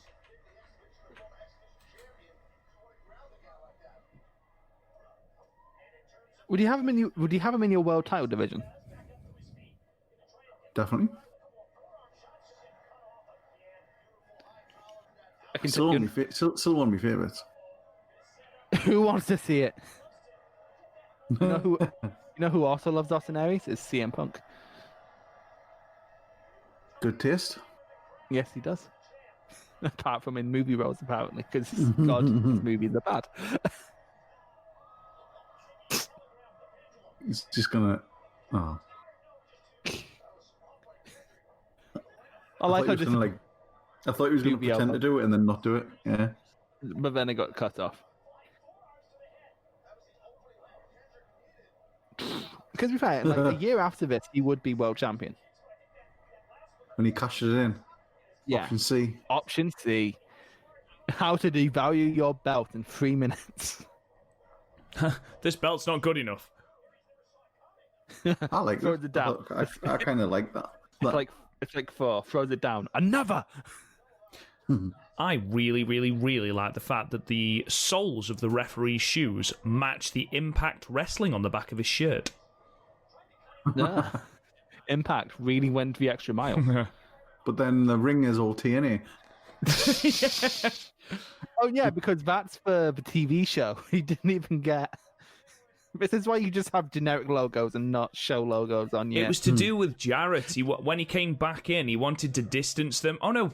Would you have him in your world title division? Definitely. Still one of my favourites. Who wants to see it? You know who also loves Austin Aries? Is CM Punk. Good taste. Yes, he does. Apart from in movie roles, apparently, because God, his movies are bad. He's just gonna. Oh. I like how just I thought he was going to pretend to do it and then not do it. Yeah. But then it got cut off. Because to be fair, like a year after this, he would be world champion. When he cashes it in. Yeah. Option C. Option C. How to devalue your belt in 3 minutes. This belt's not good enough. I like Throws it down. I kind of like that. It's like 4. Throws it down. Another. I really, really, really like the fact that the soles of the referee's shoes match the Impact Wrestling on the back of his shirt. Yeah. Impact really went the extra mile. But then the ring is all TNA. Oh yeah, because that's for the TV show. He didn't even get. This is why you just have generic logos and not show logos on you. It was to do with Jarrett. When he came back in, he wanted to distance them. Oh no,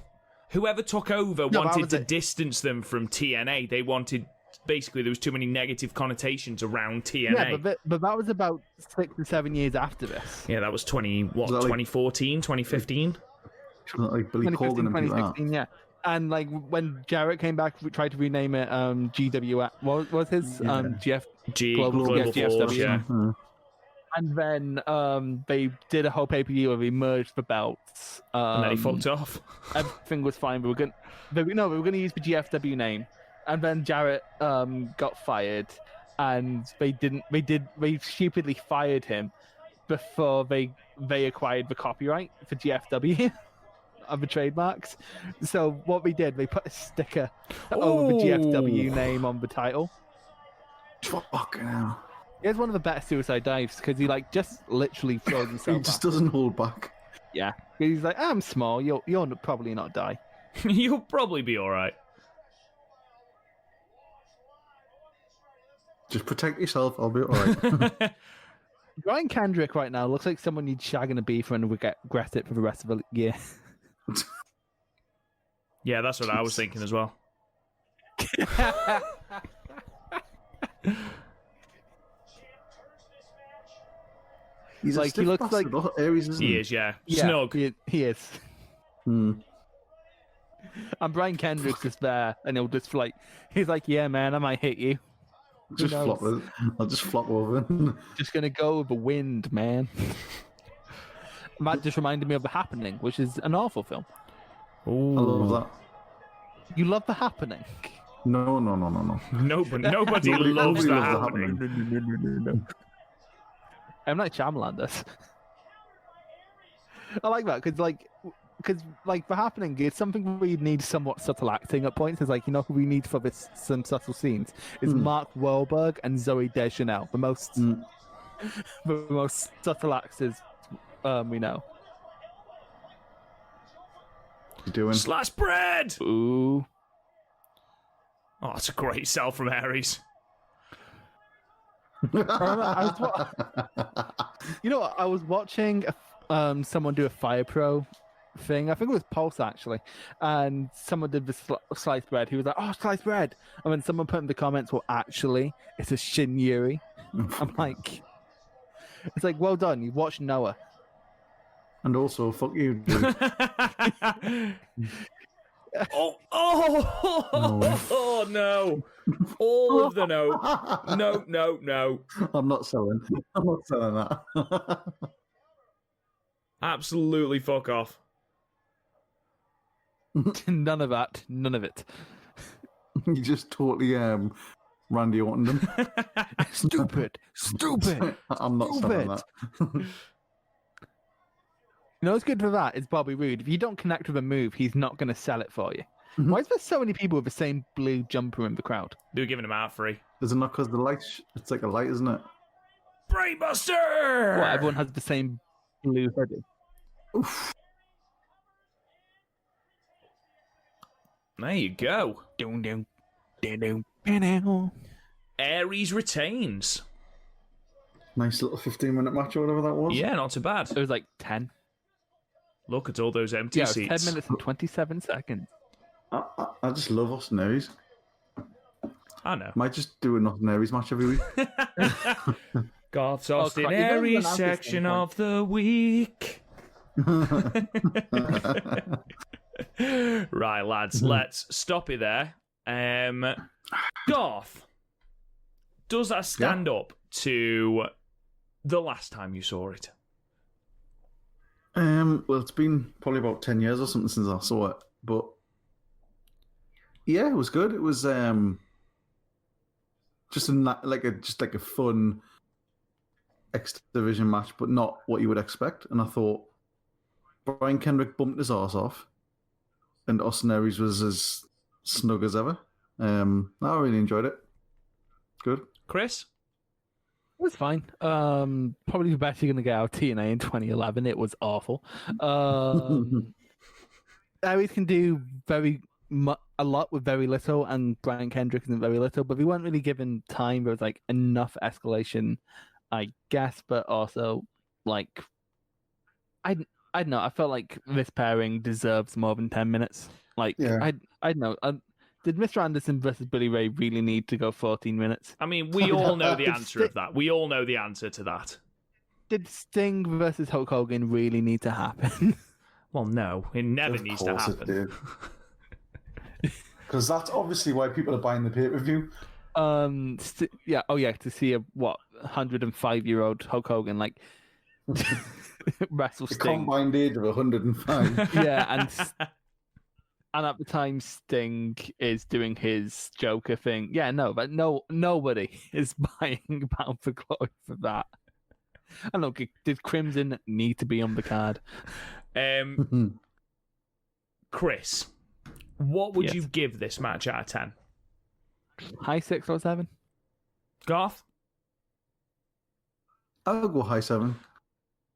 whoever took over wanted to distance them from TNA. They wanted, basically, there was too many negative connotations around TNA. Yeah, but that was about 6 or 7 years after this. Yeah, that was 2014, 2015? Like Billy Corgan and people like that. Yeah. And like when Jarrett came back, we tried to rename it GWF. What was his Global GFW? Yeah. And then they did a whole pay-per-view where we merged the belts. And then he fucked off. Everything was fine. We were going to use the GFW name. And then Jarrett got fired, and they stupidly fired him before they acquired the copyright for GFW. Of the trademarks. So what we did, we put a sticker over the GFW name on the title. Fucking hell. He has one of the better suicide dives because he like just literally throws himself. He just doesn't hold back. Yeah, he's like, I'm small. You'll probably not die. You'll probably be all right. Just protect yourself. I'll be all right. Brian Kendrick right now looks like someone you'd shag in a beef and regret it for the rest of the year. Yeah, that's what I was thinking as well. He's like he looks like Aries, isn't He is, yeah. yeah, Snug. He is. Hmm. And Brian Kendrick's just there, and he'll just like he's like, yeah, man, I might hit you. Just knows? flop it. I'll just flop over. Just gonna go with the wind, man. That just reminded me of The Happening, which is an awful film. I love that. You love The Happening? No. Nobody loves The Happening. I'm like Shyamalan does. I like that because The Happening is something where you need somewhat subtle acting at points. It's like, you know who we need for some subtle scenes is Mark Wahlberg and Zoe Deschanel, the most subtle actors we know. You doing? Sliced bread! Ooh. Oh, it's a great sell from Aries. You know what? I was watching someone do a Fire Pro thing. I think it was Pulse actually, and someone did the sliced bread. He was like, "Oh, sliced bread," and when someone put in the comments, "Well, actually, it's a Shin Yuri." I'm like, it's like, well done. You watched Noah. And also, fuck you, dude. Oh no! All of the no. I'm not selling that. Absolutely fuck off. None of that. None of it. You just totally Randy Orton them. Stupid. I'm not selling that. You know what's good for that is Bobby Roode. If you don't connect with a move, he's not going to sell it for you. Why is there so many people with the same blue jumper in the crowd? They were giving him out free. Is it not because the light? It's like a light, isn't it? Brainbuster! Well, everyone has the same blue hoodie. Oof. There you go. Aries retains. Nice little 15-minute match or whatever that was. Yeah, not too bad. It was like 10. Look at all those empty Yeah, it was seats. 10 minutes and 27 seconds. I just love Austin Aries. I know. Might just do an Austin Aries match every week. Garth's Austin crap. You don't even Aries have this section thing, of the week. Right, lads, let's stop it there. Garth, does that stand up to the last time you saw it? Well, it's been probably about 10 years or something since I saw it, but yeah, it was good. It was just a fun X Division match, but not what you would expect. And I thought Brian Kendrick bumped his arse off, and Austin Aries was as snug as ever. I really enjoyed it. Good. Chris? It was fine. Probably the best you're going to get out of TNA in 2011. It was awful. Aries can do a lot with very little, and Brian Kendrick isn't very little, but we weren't really given time. There was like enough escalation, I guess, but also like I don't know. I felt like this pairing deserves more than 10 minutes. Like Yeah. I don't know. Did Mr. Anderson versus Billy Ray really need to go 14 minutes? I mean, we all know the answer of that. We all know the answer to that. Did Sting versus Hulk Hogan really need to happen? Well, no, it never Of needs to course it happen. Because that's obviously why people are buying the pay-per-view. To see a 105-year-old Hulk Hogan like wrestle The Sting. combined age of 105. Yeah, and at the time Sting is doing his Joker thing. Yeah, no, but nobody is buying Bound for Glory for that. I don't know, did Crimson need to be on the card? Chris, what would Yes. you give this match out of 10? High 6 or 7? Garth? I'll go high 7.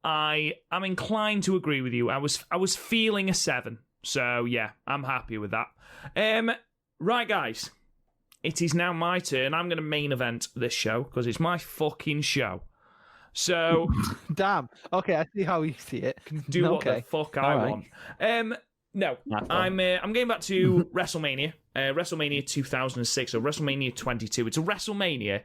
I am inclined to agree with you. I was feeling a 7. So yeah, I'm happy with that. Right, guys. It is now my turn. I'm going to main event this show because it's my fucking show. So, damn. Okay, I see how you see it. Do what the fuck I want. No, I'm going back to WrestleMania. WrestleMania 2006 or WrestleMania 22. It's a WrestleMania.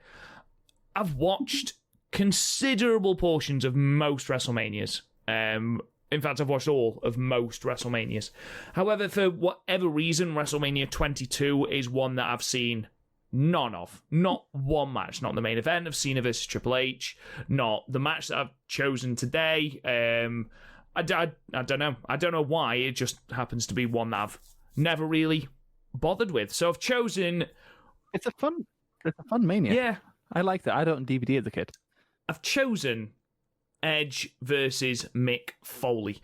I've watched considerable portions of most WrestleManias. In fact, I've watched all of most WrestleManias. However, for whatever reason, WrestleMania 22 is one that I've seen none of. Not one match. Not the main event of Cena versus Triple H. Not the match that I've chosen today. I don't know. I don't know why. It just happens to be one that I've never really bothered with. So I've chosen... It's a fun Mania. Yeah. I liked it. I don't DVD as a kid. I've chosen Edge versus Mick Foley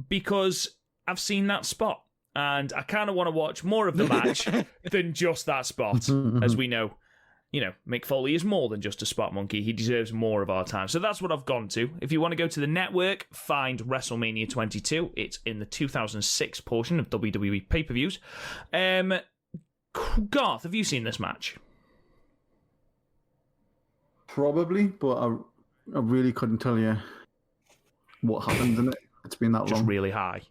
because I've seen that spot and I kind of want to watch more of the match than just that spot. As we know, Mick Foley is more than just a spot monkey. He deserves more of our time. So that's what I've gone to. If you want to go to the network, find WrestleMania 22. It's in the 2006 portion of WWE pay-per-views. Garth, have you seen this match? Probably, but I really couldn't tell you what happened in it. It's been that long. Just really high.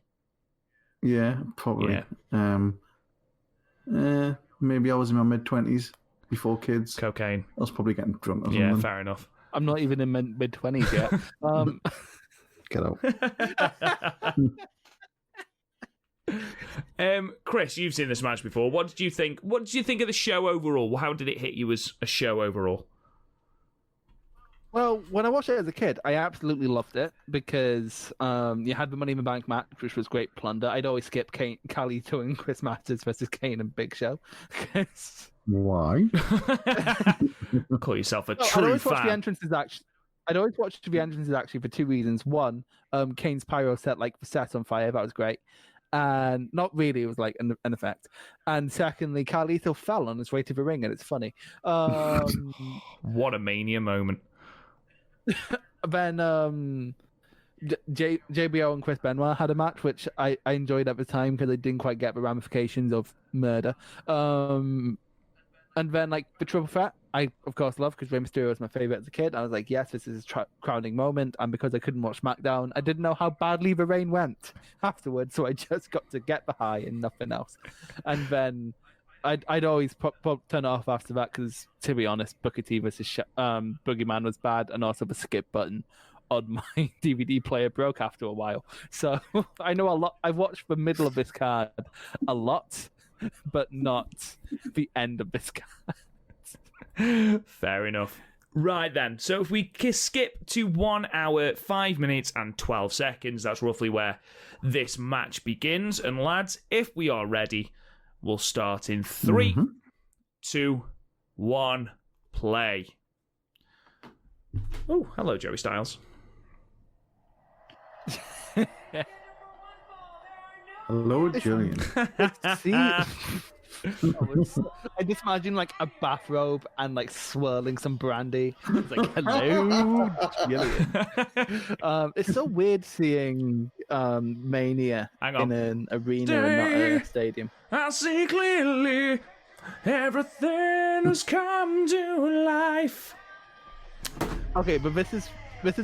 Yeah, probably. Yeah. Maybe I was in my mid-20s before kids. Cocaine. I was probably getting drunk or something. Yeah, fair enough. I'm not even in mid-20s yet. Get out. Chris, you've seen this match before. What did you think? What did you think of the show overall? How did it hit you as a show overall? Well, when I watched it as a kid, I absolutely loved it because you had the Money in the Bank match, which was great plunder. I'd always skip Carlito and Chris Masters versus Kane and Big Show. Why? Call yourself a I'd true always fan. Watch the entrances I'd always watch the entrances actually for two reasons. One, Kane's pyro set the set on fire. That was great. And not really, it was like an effect. And secondly, Carlito fell on his way to the ring, and it's funny. What a Mania moment. Then JBO and Chris Benoit had a match which I enjoyed at the time because I didn't quite get the ramifications of murder. And then the triple threat, I of course love because Rey Mysterio was my favorite as a kid. I was like, yes, this is a crowning moment. And because I couldn't watch SmackDown, I didn't know how badly the reign went afterwards, so I just got to get the high and nothing else. And then I'd always turn it off after that because, to be honest, Booker T versus Boogeyman was bad, and also the skip button on my DVD player broke after a while. So I know a lot. I've watched the middle of this card a lot, but not the end of this card. Fair enough. Right then, so if we skip to 1 hour, 5 minutes and 12 seconds, that's roughly where this match begins. And lads, if we are ready, we'll start in 3, 2, 1, play. Oh, hello, Joey Styles. Hello, Julian. See, I just imagine a bathrobe and swirling some brandy. It's like, hello, Julian. It's so weird seeing Mania in an arena and not a stadium. I see clearly everything has come to life. Okay, but this is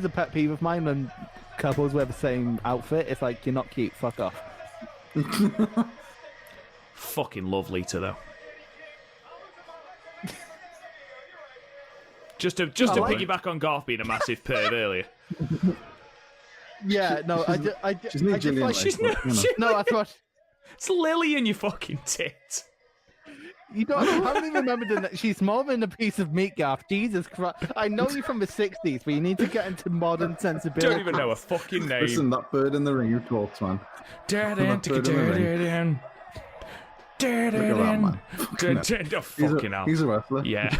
a pet peeve of mine when couples wear the same outfit. It's like, you're not cute, fuck off. Fucking love Lita though. Just to piggyback on Garth being a massive perv earlier. Yeah, no, I just like, it's Lily in your fucking tit. You haven't even remembered that she's more than a piece of meat, Garth. Jesus Christ. I know you from the 60s, but you need to get into modern sensibility. Don't even know a fucking name. Listen, that bird in the ring who talks, man. Look at that, man. Fucking hell. He's a wrestler. Yeah.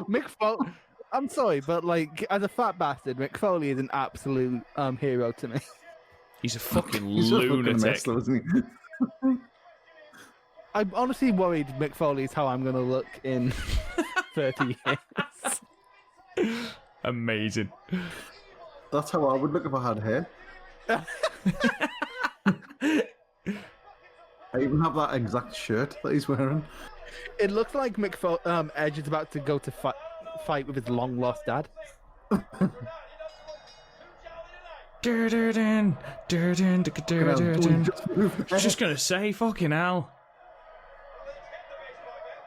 Mick Foley. I'm sorry, but as a fat bastard, Mick Foley is an absolute hero to me. He's a fucking He's lunatic. a fucking wrestler, isn't he? I'm honestly worried Mick Foley is how I'm going to look in 30 years. Amazing. That's how I would look if I had hair. I even have that exact shirt that he's wearing. It looks like Edge is about to go to fight with his long lost dad. Just gonna say, fucking hell.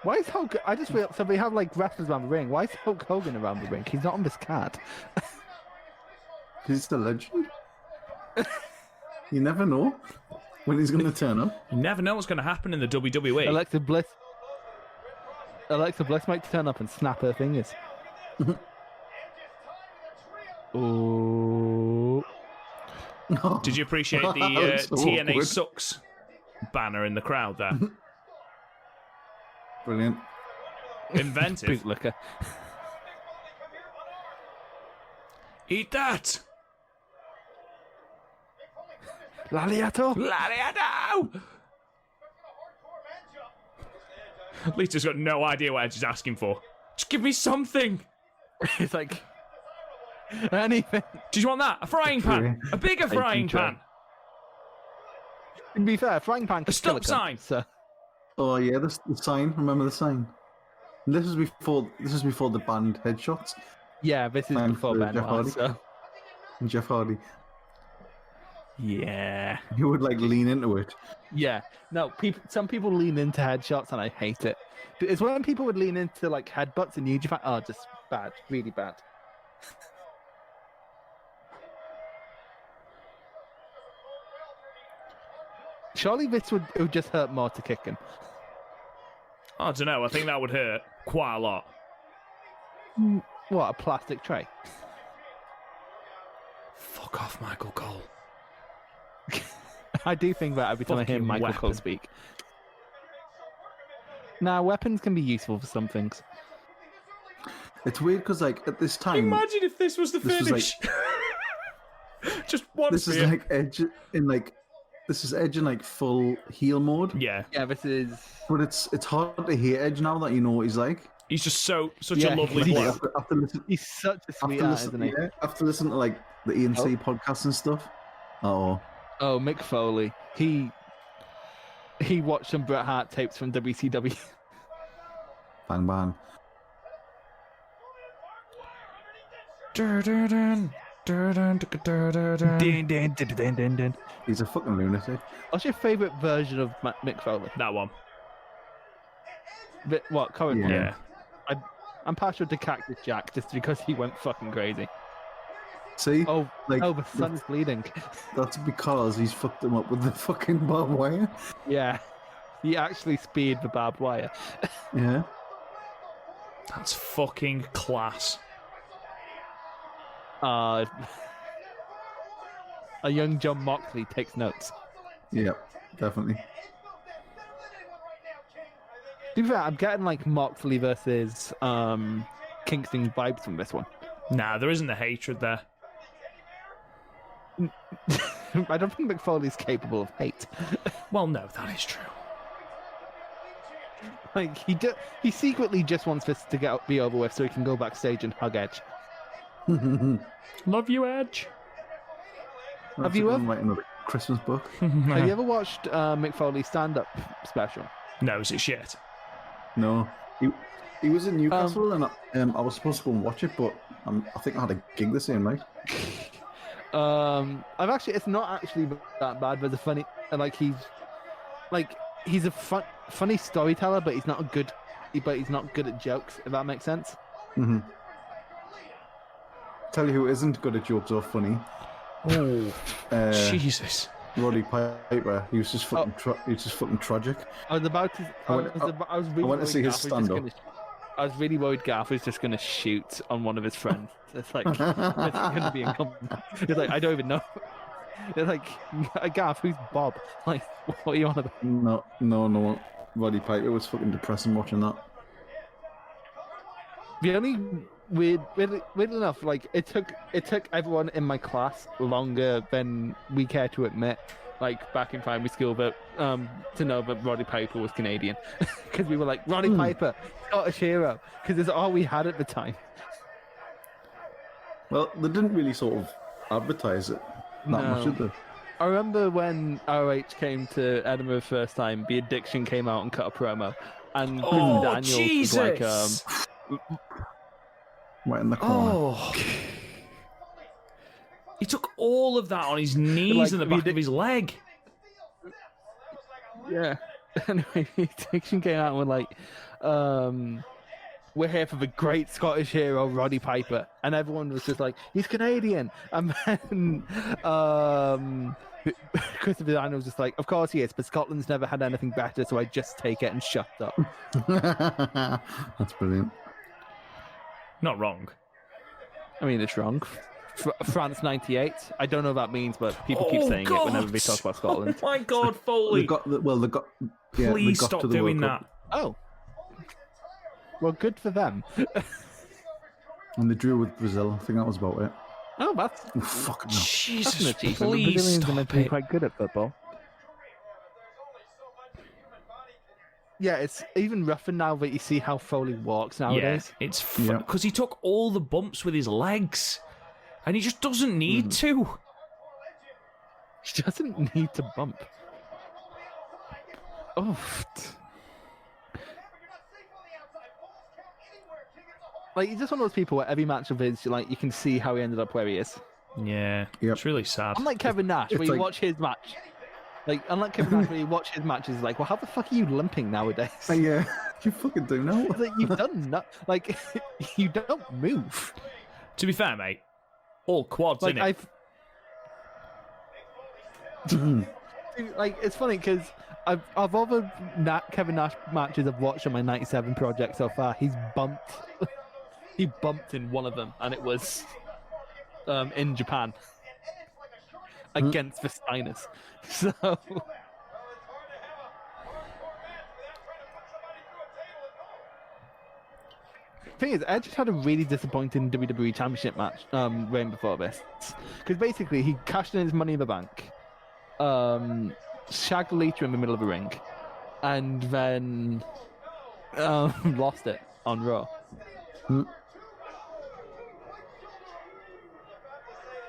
Why is Hulk? I just feel so we have like wrestlers around the ring. Why is Hulk Hogan around the ring? He's not on this card. He's the legend. You never know when he's going to turn up. You never know what's going to happen in the WWE. Alexa Bliss might turn up and snap her fingers. Ooh. No. Did you appreciate the So TNA awkward. sucks banner in the crowd there? Brilliant. Inventive. Bootlicker. Eat that! Laliato. Lariado! Lita's got no idea what Edge is asking for. Just give me something! It's like anything. Do you want that? A frying pan! A bigger frying pan! To be fair, frying pan. A stop sign! So. Oh yeah, the sign. Remember the sign? This was before the banned headshots. Yeah, this is Time before for Benoit. Jeff Hardy. So. And Jeff Hardy. Yeah. He would like lean into it. Yeah. No, some people lean into headshots and I hate it. It's when people would lean into like headbutts and New Japan. Oh, just bad. Really bad. Surely this would just hurt more to kick him. I don't know, I think that would hurt quite a lot. What, a plastic tray? Fuck off, Michael Cole. I do think that every time I hear Fucking Michael weapon. Cole speak. Now, weapons can be useful for some things. It's weird because like at this time, Imagine if this was the This was finish. Just one this is spear. like Edge in like full heel mode. Yeah, Yeah, this is... But it's hard to hear Edge now that you know what he's like. he's just such Yeah, a lovely he's- bloke. After listen, He's such a after sweetheart, listen, isn't he? yeah, after listening to like the ENC podcast and stuff. Oh, Oh, Mick Foley. He watched some Bret Hart tapes from WCW. bang bang. Din, din, din, din, din, din. He's a fucking lunatic. What's your favourite version of Mick Foley? That one. What, current one? Yeah. I'm partial to Cactus Jack just because he went fucking crazy. See, Oh, like the sun's bleeding. that's because he's fucked him up with the fucking barbed wire. Yeah. He actually speared the barbed wire. Yeah. That's fucking class. A young John Moxley takes notes. Yeah, definitely. To be fair, I'm getting like Moxley versus Kingston vibes from this one. Nah, there isn't the hatred there. I don't think Mick Foley's capable of hate. Well, no, that is true. Like he secretly just wants this to be over with so he can go backstage and hug Edge. Love you, Edge. Have you ever- write another Christmas book? Have you ever watched Mick Foley's stand-up special? No, is it shit? No. He was in Newcastle and I was supposed to go and watch it, but I think I had a gig the same night. It's not actually that bad. There's a funny, he's a funny storyteller, but he's not good at jokes. If that makes sense. Mm-hmm. Tell you who isn't good at jokes or funny. Oh, Jesus. Roddy Piper. He was just fucking. He was just fucking tragic. I was about to. I was really I went to see his worried Garth was just stand-up. gonna- I was really worried Garth was just going to shoot on one of his friends. It's like, it's going to be incompetent. It's like, I don't even know. It's like, Garth, who's Bob? Like, what are you on about? No. Roddy Piper was fucking depressing watching that. The only weird enough, like, it took everyone in my class longer than we care to admit, like, back in primary school, but to know that Roddy Piper was Canadian. Because we were like, Roddy Piper, Scottish hero, because it's all we had at the time. Well, they didn't really sort of advertise it that much, did they? I remember when ROH came to Edinburgh the first time, The Addiction came out and cut a promo, and Daniels Jesus! was like, Right in the corner. Oh. He took all of that on his knees Like, and the back of his leg. yeah. Anyway, The Addiction came out and were like, we're here for the great Scottish hero Roddy Piper, and everyone was just like, he's Canadian. And then Christopher Daniels was just like, of course he is, but Scotland's never had anything better, so I just take it and shut up. That's brilliant. Not wrong. I mean, it's wrong. France 98. I don't know what that means, but people keep saying it whenever they talk about Scotland. Oh my God, Foley! They got Please got stop to the doing World that. Cup, Oh. Well, good for them. and they drew with Brazil. I think that was about it. Oh, that's Oh, fucking hell. an Jesus, achievement. The please Brazilians are meant stop to be it. quite good at football. Yeah, it's even rougher now that you see how Foley walks Yeah, nowadays. it's Yeah. because he took all the bumps with his legs, and he just doesn't need to. He doesn't need to bump. Oh. Like, he's just one of those people where every match of his, like, you can see how he ended up where he is. Yeah, Yep. it's really sad. Unlike Kevin Nash, where it's you like- watch his match. Like, unlike Kevin Nash, where you watch his matches, like, well, how the fuck are you limping nowadays? Yeah, you fucking do know. It's like, you've done like, you don't move. To be fair, mate, all quads, Like, innit? Like, it's funny because of all the Kevin Nash matches I've watched on my 97 project so far, he's bumped. He bumped in one of them, and it was in Japan against the Steiners. So. Thing is, Edge had a really disappointing WWE Championship match reign before this, because basically he cashed in his Money in the Bank, shagged Lita in the middle of the ring, and then lost it on Raw.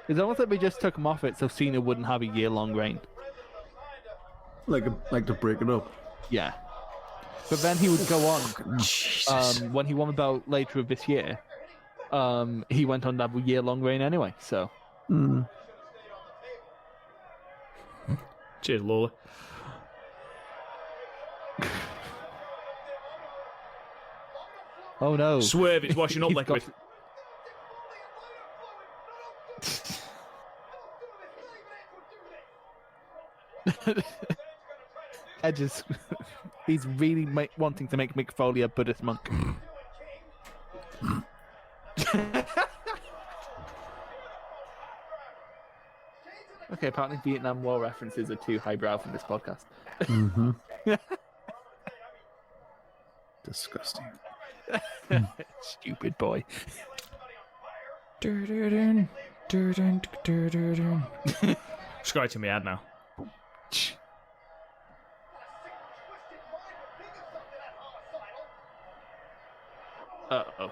It's almost like we just took him off it so Cena wouldn't have a year-long reign. Like to break it up. Yeah. But then he would go on. Jesus. When he won the belt later of this year, he went on to have a year-long reign anyway. So Cheers, Lola. oh no, Swerve, it's washing up, He's liquid. got- Edge is he's really wanting to make Mick Foley a Buddhist monk. Okay, apparently Vietnam War references are too highbrow for this podcast. Disgusting. Stupid boy. Sky to me ad now. Uh-oh.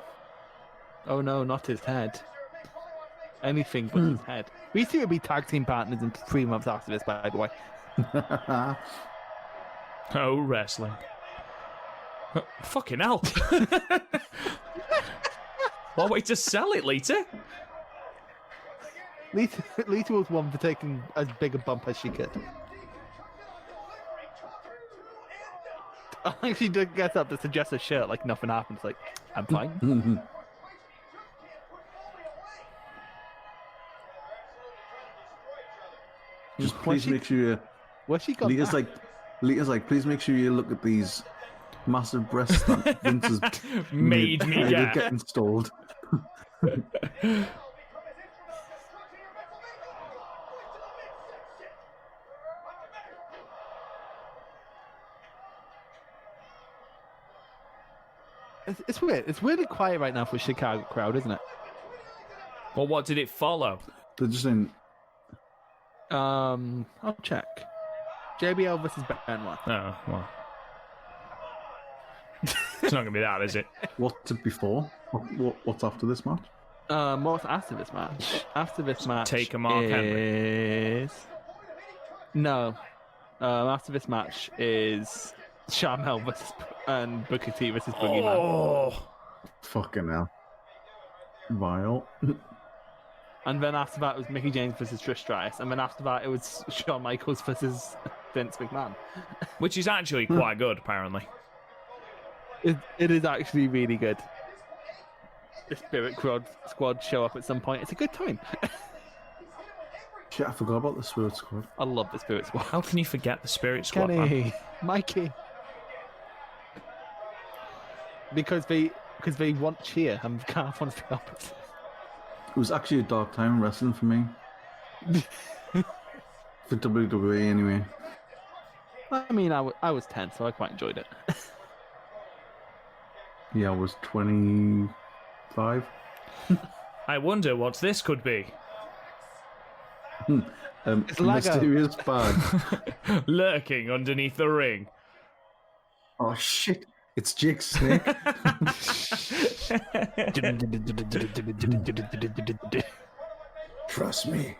Oh no, not his head. Anything but his head. We seem to be tag team partners in 3 months after this, by the way. Oh, wrestling. Fucking hell. What way to sell it, Lita? Lita was one for taking as big a bump as she could. I think she did get up to suggest a shirt like nothing happened. It's like, I'm fine. Just please make sure you. Where's she gone? Lita's like, please make sure you look at these massive breasts that Vince has Made me get get. installed. It's weird. It's really quiet right now for the Chicago crowd, isn't it? Well, what did it follow? They're just in. I'll check. JBL versus Benoit. Oh, well. It's not going to be that, is it? What's it before? What's after this match? What's after this match? After this match Take a Mark Henry. No. After this match is Sharmell and Booker T versus Boogeyman. Oh, Fucking hell. Vile. And then after that it was Mickey James versus Trish Stratus. And then after that it was Shawn Michaels versus Vince McMahon. which is actually quite good, apparently. It is actually really good. The Spirit Squad show up at some point. It's a good time. Shit, I forgot about the Spirit Squad. I love the Spirit Squad. How can you forget the Spirit Squad, man? Kenny, Mikey. Because they want cheer and Garth wants the opposite. It was actually a dark time in wrestling for me. For WWE, anyway. I mean, I was 10, so I quite enjoyed it. Yeah, I was 25. I wonder what this could be. It's Lego. Mysterious bag. Lurking underneath the ring. Oh shit! It's Jake Snake. Trust me.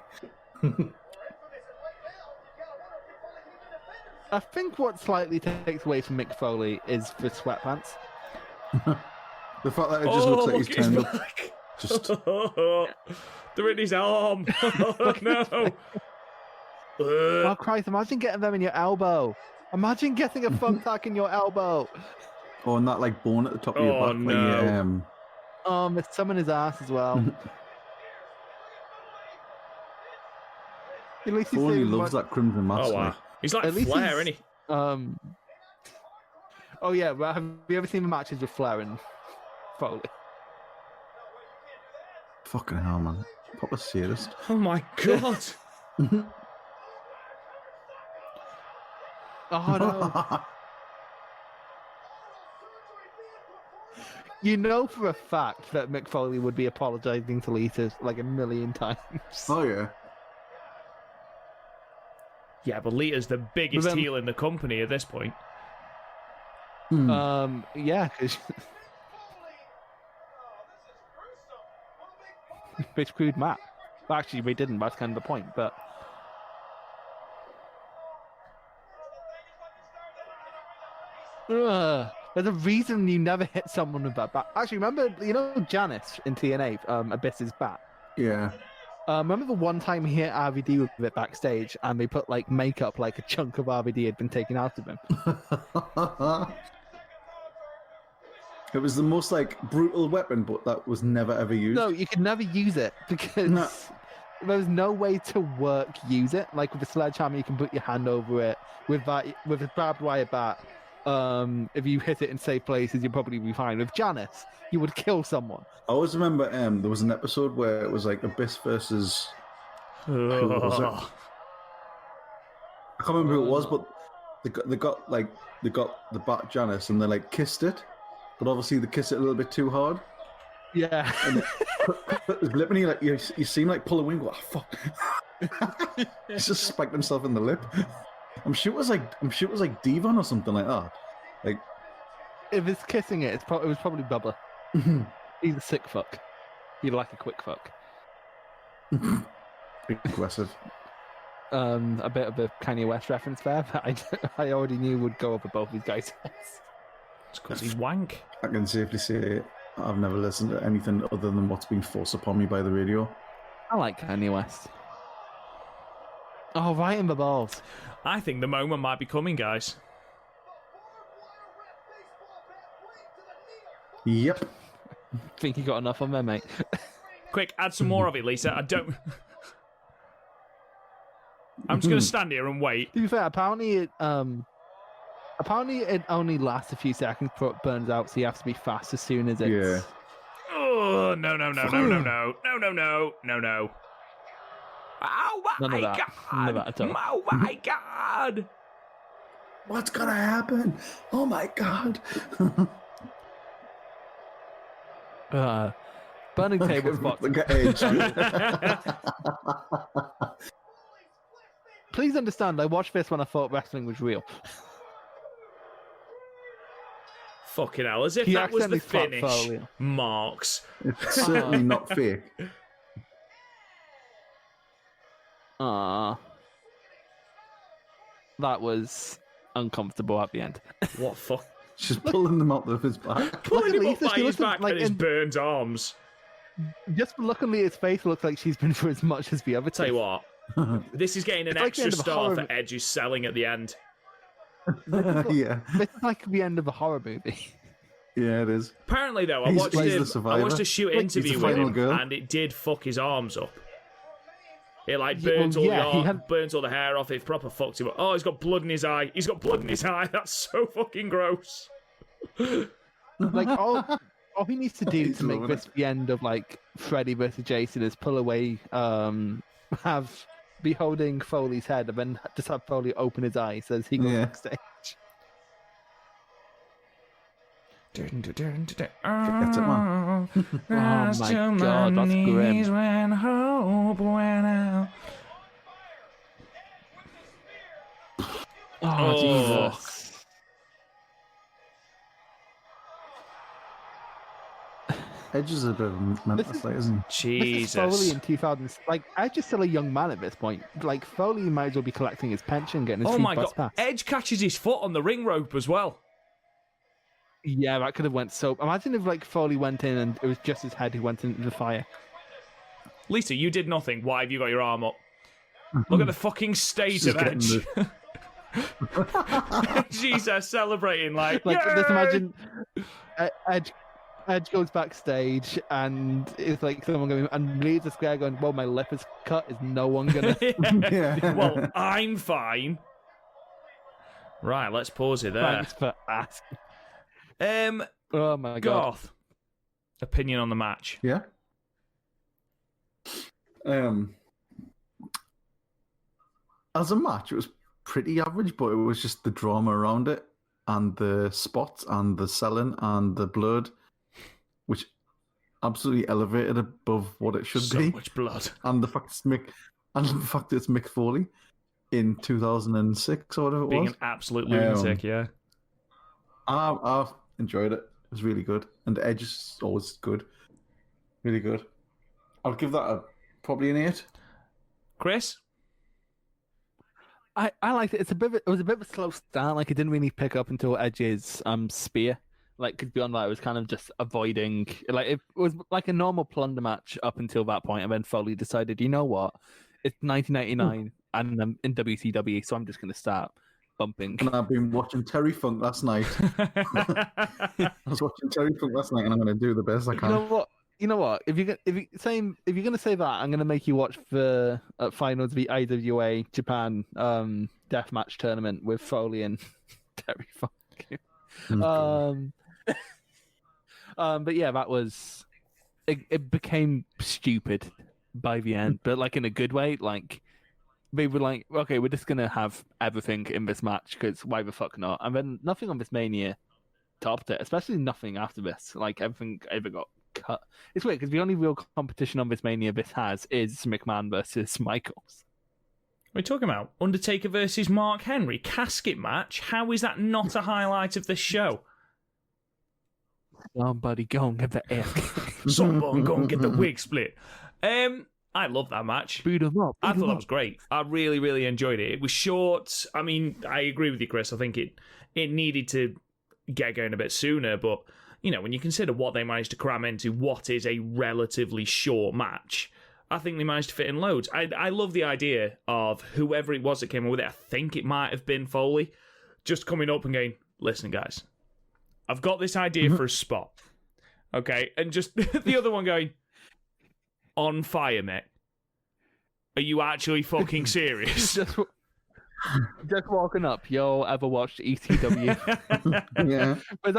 I think what slightly takes away from Mick Foley is the sweatpants. The fact that it just looks like he's look, he's turned up. back. Just They're in his arm. Oh, no. Oh Christ! Imagine getting them in your elbow. Imagine getting a thumbtack in your elbow. oh, and that like bone at the top of your Oh, back. no. It's some in his ass as well. At least he's Foley saving loves one- that crimson mask. Oh, wow. like. He's like At least Flair, he's- isn't he? Oh yeah, well, have you ever seen the matches with Flair and Foley? Fucking hell, man. Proper sadist. Oh, my God. Oh no! You know for a fact that Mick Foley would be apologizing to Lita like a million times. Oh yeah. Yeah, but Lita's the biggest But then- heel in the company at this point. Yeah, because they screwed Matt. Well, actually, we didn't. That's kind of the point. But there's a reason you never hit someone with that bat. Actually, remember, you know Janice in TNA, Abyss's bat. Yeah. Remember the one time he hit RVD with it backstage, and they put like makeup, like a chunk of RVD had been taken out of him. It was the most like brutal weapon, but that was never ever used. No, you could never use it because No. there's no way to use it. Like with a sledgehammer, you can put your hand over it. With a barbed wire bat, if you hit it in safe places, you'll probably be fine. With Janice, you would kill someone. I always remember there was an episode where it was like Abyss versus who was it? I can't remember who it was, but they got the bat Janice and they like kissed it, but obviously they kissed it a little bit too hard. Yeah. And it cut his lip, and he like you see him like pull a wing. Go, oh, fuck! He's just spiked himself in the lip. I'm sure it was like Devon or something like that. Like If it's kissing it, it was probably Bubba. He's a sick fuck. You like a quick fuck. aggressive. A bit of a Kanye West reference there that I already knew would go over both these guys' heads. It's because he's wank. I can safely say I've never listened to anything other than what's been forced upon me by the radio. I like Kanye West. Oh, right in the balls. I think the moment might be coming, guys. Yep. Think you got enough on there, mate. Quick, add some more of it, Lisa. I don't... I'm just going to stand here and wait. To be fair, apparently it only lasts a few seconds before it burns out, so you have to be fast as soon as it's... Yeah. Oh, no. Oh, None my of that. God. None of that at all. Oh, my God. What's gonna happen? Oh my god. Burning table spots. Look at Edge. Please understand, I watched this when I thought wrestling was real. Fucking hell, as if He that was the accidentally slapped finish. Foley. Marks. It's certainly not fake. That was uncomfortable at the end. What fuck? She's pulling them out of his back. Pulling him up Lisa, by she his looks back like and his in- burnt arms. Just look at Leah's face, looks like she's been through as much as the other Tell two. you what, this is getting an It's like the extra end of a star horror for Edge who's selling at the end. Yeah. This is like the end of a horror movie. Yeah, it is. Apparently, though, I He's watched the I survivor. watched a shoot He's the interview with final him, girl. and it did fuck his arms up. It like Yeah, burnt well, all yeah, the he arm, had- burnt all the hair off. It proper fucked him up. Oh, he's got blood in his eye. He's got blood in his eye. That's so fucking gross. Like all he needs to do He's to make loving this the end of like Freddy versus Jason is pull away, be holding Foley's head, and then just have Foley open his eyes as he goes Yeah. backstage. Gets it, man. Oh my God, that's grim. When hope went out. Oh, Jesus. Edge is a bit of a mental This is- state, isn't This is Foley Jesus. in 2000. Like, Edge is still a young man at this point. Like, Foley might as well be collecting his pension, getting his Oh free my bus god. pass. Edge catches his foot on the ring rope as well. Yeah, that could have went so. Imagine if like Foley went in and it was just his head who went into the fire. Lisa, you did nothing. Why have you got your arm up? Look at the fucking state She's of getting Edge. Jesus, celebrating like, Like, yay! just imagine Edge goes backstage and it's like someone going and leaves the square going, "Well, my lip is cut. Is no one gonna?" Yeah. Well, I'm fine. Right, let's pause it there. Thanks for asking. Oh my god. Garth, opinion on the match. Yeah. As a match, it was pretty average, but it was just the drama around it and the spots and the selling and the blood, which absolutely elevated above what it should So be. much blood. And the fact that it's Mick Foley in 2006 or whatever it Being was. an absolute lunatic, yeah. I enjoyed it. It was really good, and Edge is always good, really good. I'll give that probably an 8. Chris? I liked it. It was a bit of a slow start. Like it didn't really pick up until Edge's spear. Like, cause beyond that, it was kind of just avoiding. Like it was like a normal plunder match up until that point, and then Foley decided, you know what, it's 1999 and I'm in WCW, so I'm just gonna start bumping. And I've been watching Terry Funk last night. I was watching Terry Funk last night, and I'm going to do the best I can. You know what? If you're gonna say that, I'm gonna make you watch the finals of the IWA Japan deathmatch tournament with Foley and Terry Funk. But yeah, that was it became stupid by the end, but like in a good way. Like they were like, okay, we're just gonna have everything in this match because why the fuck not? And then nothing on this Mania topped it, especially nothing after this. Like everything ever got cut. It's weird because the only real competition on this Mania this has is McMahon versus Michaels. What are you talking about? Undertaker versus Mark Henry casket match? How is that not a highlight of this show? Somebody go and get the egg. Someone go and get the wig split. I love that match. Boot 'em up. I thought that was great. I really, really enjoyed it. It was short. I mean, I agree with you, Chris. I think it needed to get going a bit sooner, but you know, when you consider what they managed to cram into what is a relatively short match, I think they managed to fit in loads. I love the idea of whoever it was that came up with it. I think it might have been Foley, just coming up and going, listen, guys, I've got this idea for a spot. Okay, and just the other one going, on fire, mate. Are you actually fucking serious? Just walking up. Yo, ever watched ECW? Yeah. It was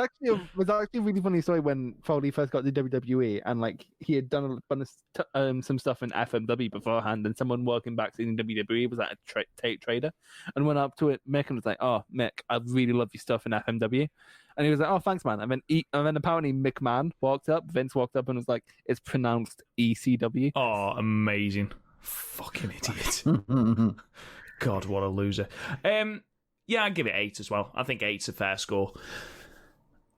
actually a really funny story when Foley first got to WWE, and like he had done a bunch of some stuff in FMW beforehand, and someone working back in WWE was at a tape trader, and went up to it. Mick and was like, "Oh, Mick, I really love your stuff in FMW," and he was like, "Oh, thanks, man." And then apparently McMahon walked up. Vince walked up and was like, "It's pronounced ECW." Oh, amazing. Fucking idiot. God, what a loser. Yeah, I'd give it 8 as well. I think 8's a fair score.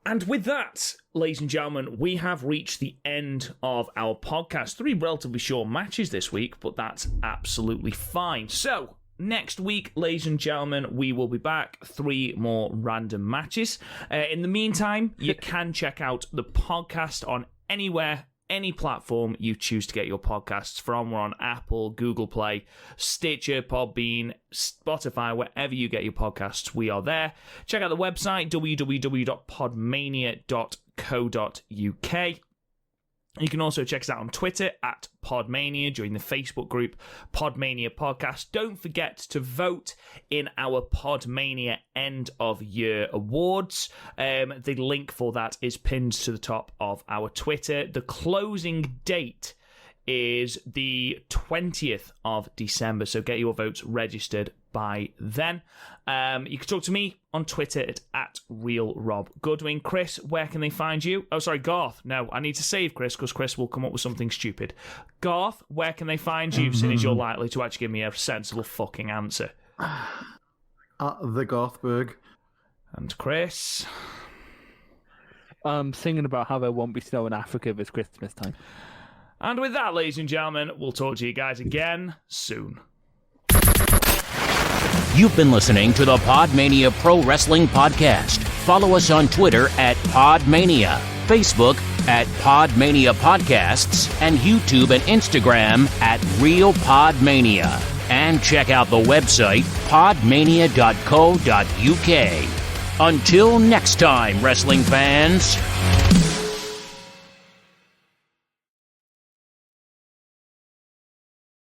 And with that, ladies and gentlemen, we have reached the end of our podcast. 3 relatively short matches this week, but that's absolutely fine. So, next week, ladies and gentlemen, we will be back. 3 more random matches. In the meantime, you can check out the podcast on anywhere, any platform you choose to get your podcasts from. We're on Apple, Google Play, Stitcher, Podbean, Spotify, wherever you get your podcasts, we are there. Check out the website, www.podmania.co.uk. You can also check us out on Twitter at PodMania, join the Facebook group PodMania Podcast. Don't forget to vote in our PodMania End of Year Awards. The link for that is pinned to the top of our Twitter. The closing date is the 20th of December, so get your votes registered by then. You can talk to me on Twitter at RealRobGoodwin. Chris, where can they find you? Oh, sorry, Garth. No, I need to save Chris because Chris will come up with something stupid. Garth, where can they find you, since you're likely to actually give me a sensible fucking answer? At the Garthberg. And Chris? Singing about how there won't be snow in Africa this Christmas time. And with that, ladies and gentlemen, we'll talk to you guys again soon. You've been listening to the PodMania Pro Wrestling Podcast. Follow us on Twitter at PodMania, Facebook at PodMania Podcasts, and YouTube and Instagram at Real PodMania. And check out the website, podmania.co.uk. Until next time, wrestling fans.